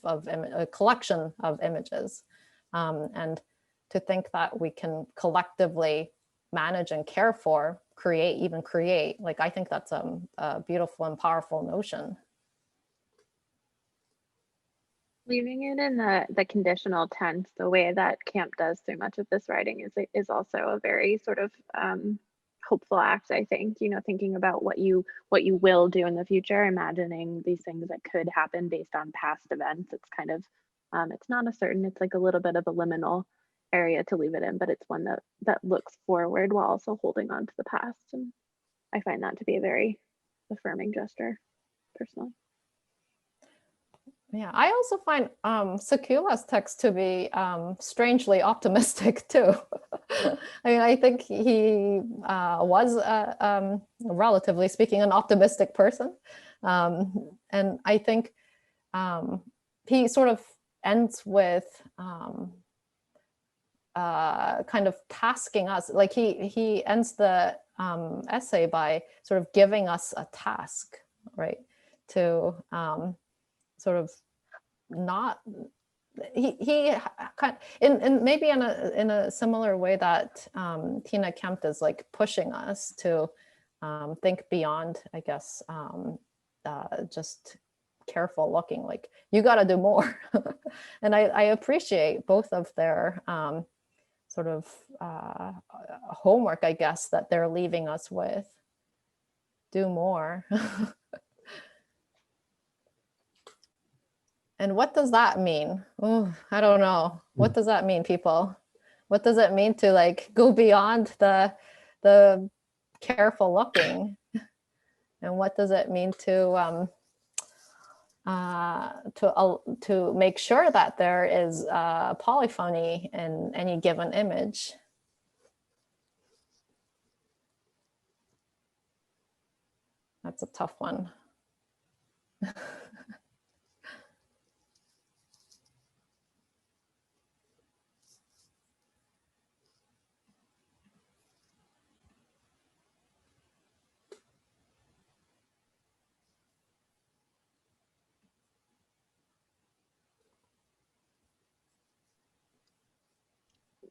of images, and to think that we can collectively manage and care for, create, like I think that's a beautiful and powerful notion. Leaving it in the conditional tense, the way that Campt does through much of this writing is also a very sort of hopeful act, I think, you know, thinking about what you will do in the future, imagining these things that could happen based on past events. It's kind of, it's not a certain, it's like a little bit of a liminal area to leave it in, but it's one that looks forward while also holding on to the past. And I find that to be a very affirming gesture, personally. Yeah, I also find Sekula's text to be strangely optimistic too. I mean, I think he was, relatively speaking, an optimistic person. And I think he sort of ends with kind of tasking us, like he ends the essay by sort of giving us a task, right? To sort of not, he kind in maybe in a similar way that Tina Campt is like pushing us to think beyond, I guess, just careful looking, like you got to do more. And I appreciate both of their sort of homework, I guess, that they're leaving us with. Do more. And what does that mean? Oh, I don't know. What does that mean, people? What does it mean to like go beyond the careful looking? And what does it mean to make sure that there is polyphony in any given image? That's a tough one.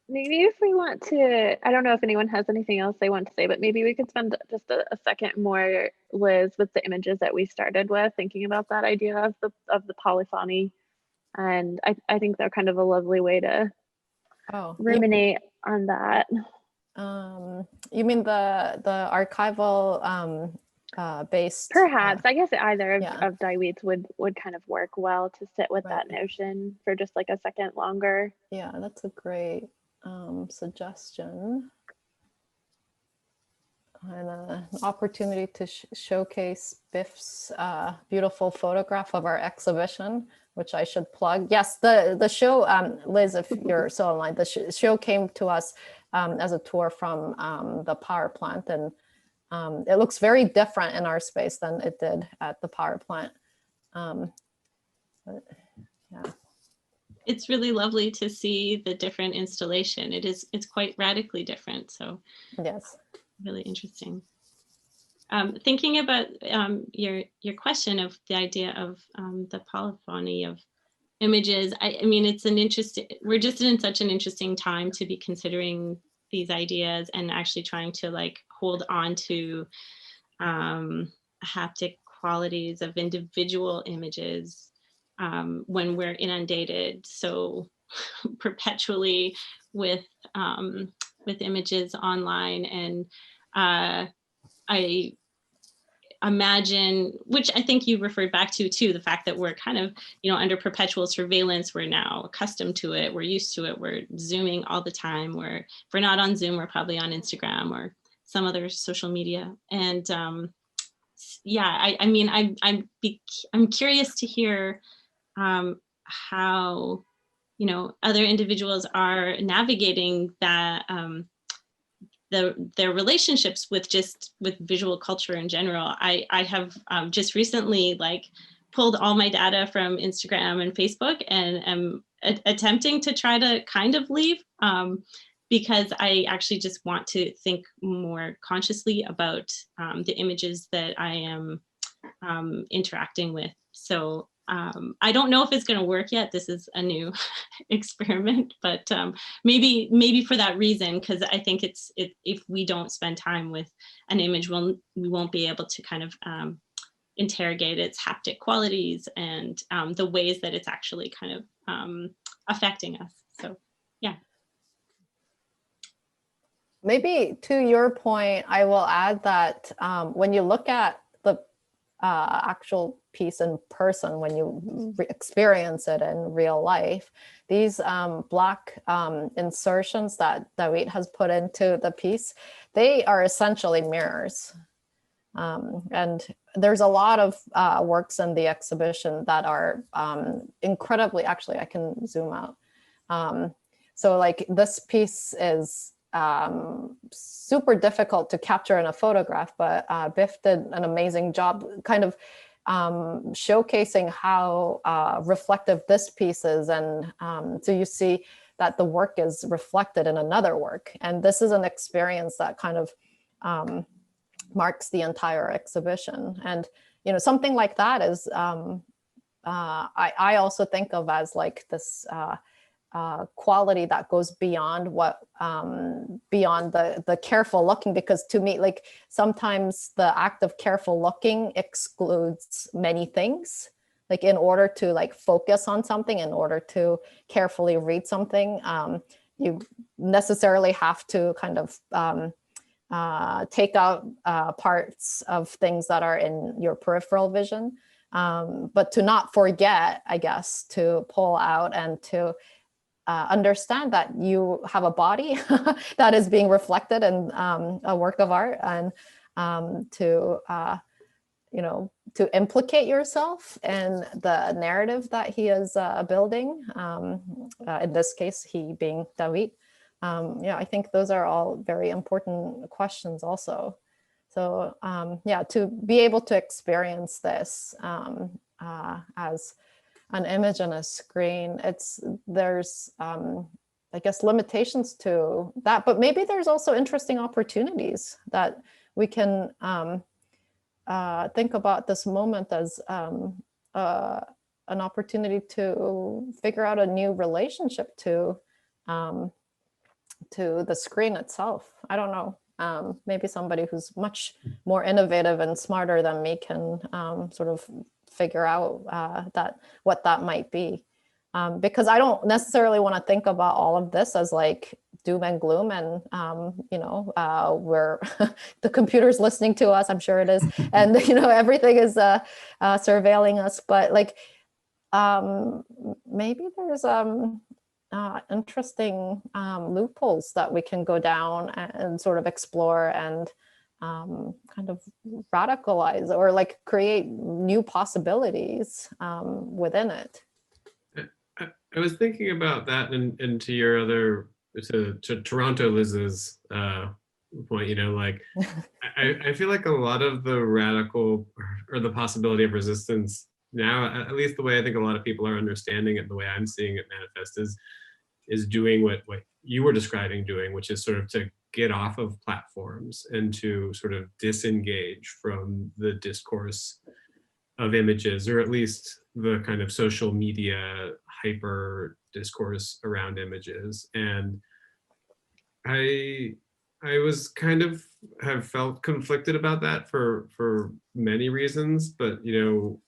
Maybe if we want to, I don't know if anyone has anything else they want to say, but maybe we could spend just a second more, Liz, with the images that we started with, thinking about that idea of the polyphony. And I think they're kind of a lovely way to ruminate on that. You mean the archival based? Perhaps, I guess either of Daiwit's would kind of work well to sit with that notion for just like a second longer. Yeah, that's a great suggestion. And an opportunity to showcase Biff's beautiful photograph of our exhibition, which I should plug. Yes, the show, Liz, if you're so online, the show came to us as a tour from the power plant, and it looks very different in our space than it did at the power plant. But, yeah. It's really lovely to see the different installation. It's quite radically different. So yes, really interesting. Thinking about your question of the idea of the polyphony of images, I mean, it's an interesting, we're just in such an interesting time to be considering these ideas and actually trying to like hold on to haptic qualities of individual images when we're inundated so perpetually with images online. And I imagine, which I think you referred back to too, the fact that we're kind of, you know, under perpetual surveillance. We're now accustomed to it. We're used to it. We're Zooming all the time. If we're not on Zoom, we're probably on Instagram or some other social media. And yeah, I mean, I'm curious to hear how, you know, other individuals are navigating that, their relationships with visual culture in general. I have just recently like pulled all my data from Instagram and Facebook and am attempting to try to kind of leave, because I actually just want to think more consciously about the images that I am interacting with. So I don't know if it's going to work yet. This is a new experiment, but maybe for that reason, because I think if we don't spend time with an image, we won't be able to kind of interrogate its haptic qualities and the ways that it's actually kind of affecting us. So yeah. Maybe to your point, I will add that when you look at the actual piece in person, when you experience it in real life, these black insertions that David has put into the piece, they are essentially mirrors. And there's a lot of works in the exhibition that are incredibly, actually, I can zoom out. So like this piece is super difficult to capture in a photograph, but Biff did an amazing job kind of showcasing how reflective this piece is. And so you see that the work is reflected in another work. And this is an experience that kind of marks the entire exhibition. And, you know, something like that is, I also think of as like this quality that goes beyond what, beyond the careful looking, because to me, like sometimes the act of careful looking excludes many things. Like in order to like focus on something, in order to carefully read something, you necessarily have to kind of take out parts of things that are in your peripheral vision, but to not forget, I guess, to pull out and to understand that you have a body that is being reflected in a work of art, and to you know, to implicate yourself in the narrative that he is building. In this case, he being David. Yeah, I think those are all very important questions also. So yeah, to be able to experience this as an image on a screen, there's I guess limitations to that, but maybe there's also interesting opportunities that we can think about this moment as an opportunity to figure out a new relationship to the screen itself. I don't know. Maybe somebody who's much more innovative and smarter than me can sort of figure out what that might be. Because I don't necessarily want to think about all of this as like doom and gloom and, you know, we're the computer's listening to us, I'm sure it is. And, you know, everything is surveilling us. But like, maybe there's interesting loopholes that we can go down and sort of explore and kind of radicalize or like create new possibilities within it. I was thinking about that and to your other, to Toronto Liz's point, you know, like I feel like a lot of the radical or the possibility of resistance now, at least the way I think a lot of people are understanding it, the way I'm seeing it manifest is doing what you were describing doing, which is sort of to get off of platforms and to sort of disengage from the discourse of images, or at least the kind of social media hyper discourse around images. And I was kind of have felt conflicted about that for many reasons, but you know,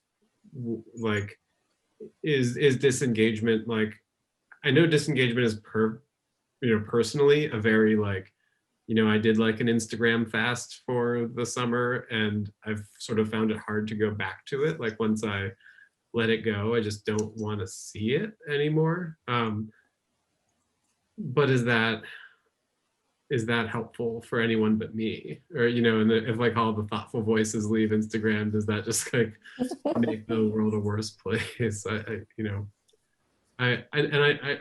like is disengagement, like I know disengagement is personally a very like, you know, I did like an Instagram fast for the summer and I've sort of found it hard to go back to it. Like once I let it go, I just don't want to see it anymore. But is that helpful for anyone but me? Or, you know, and if like all the thoughtful voices leave Instagram, does that just like make the world a worse place? I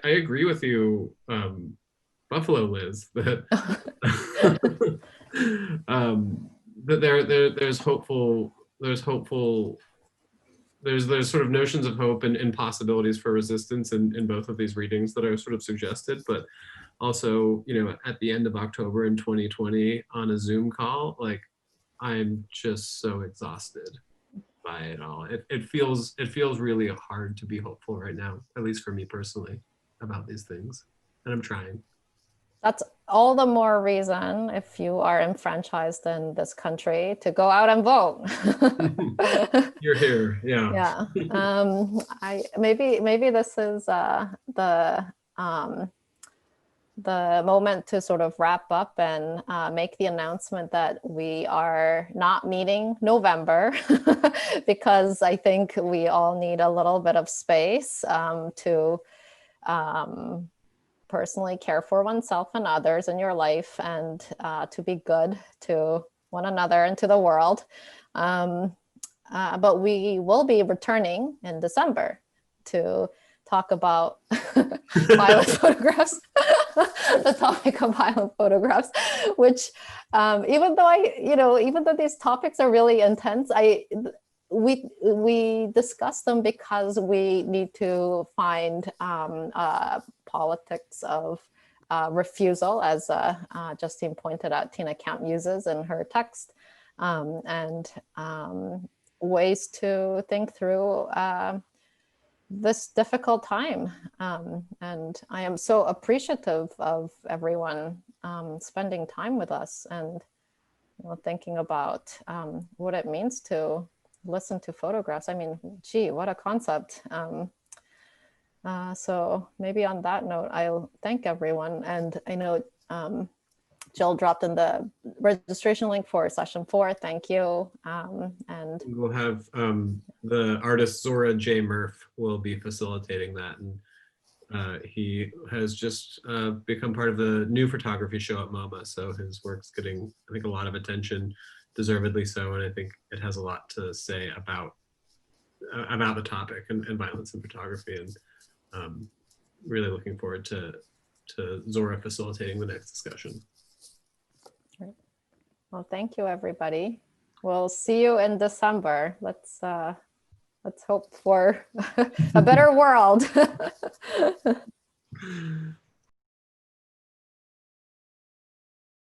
agree with you, Buffalo Liz, that that there's hopeful there's sort of notions of hope and possibilities for resistance in both of these readings that are sort of suggested, but also, you know, at the end of October in 2020 on a Zoom call, like I'm just so exhausted by it all. It feels really hard to be hopeful right now, at least for me personally, about these things, and I'm trying. That's all the more reason, if you are enfranchised in this country, to go out and vote. You're here, yeah. Yeah. Maybe this is the moment to sort of wrap up and make the announcement that we are not meeting November because I think we all need a little bit of space to personally care for oneself and others in your life, and to be good to one another and to the world. But we will be returning in December to talk about violent photographs, the topic of violent photographs, which even though these topics are really intense, we discuss them because we need to find politics of refusal, as Justine pointed out, Tina Campt uses in her text, and ways to think through this difficult time. And I am so appreciative of everyone spending time with us and thinking about what it means to listen to photographs. I mean, gee, what a concept. So maybe on that note, I'll thank everyone. And I know Jill dropped in the registration link for session 4. Thank you. And we'll have the artist Zora J. Murph will be facilitating that. And he has just become part of the new photography show at MoMA. So his work's getting, I think, a lot of attention, deservedly so. And I think it has a lot to say about the topic and violence in photography. And really looking forward to Zora facilitating the next discussion. Well, thank you, everybody. We'll see you in December. Let's hope for a better world.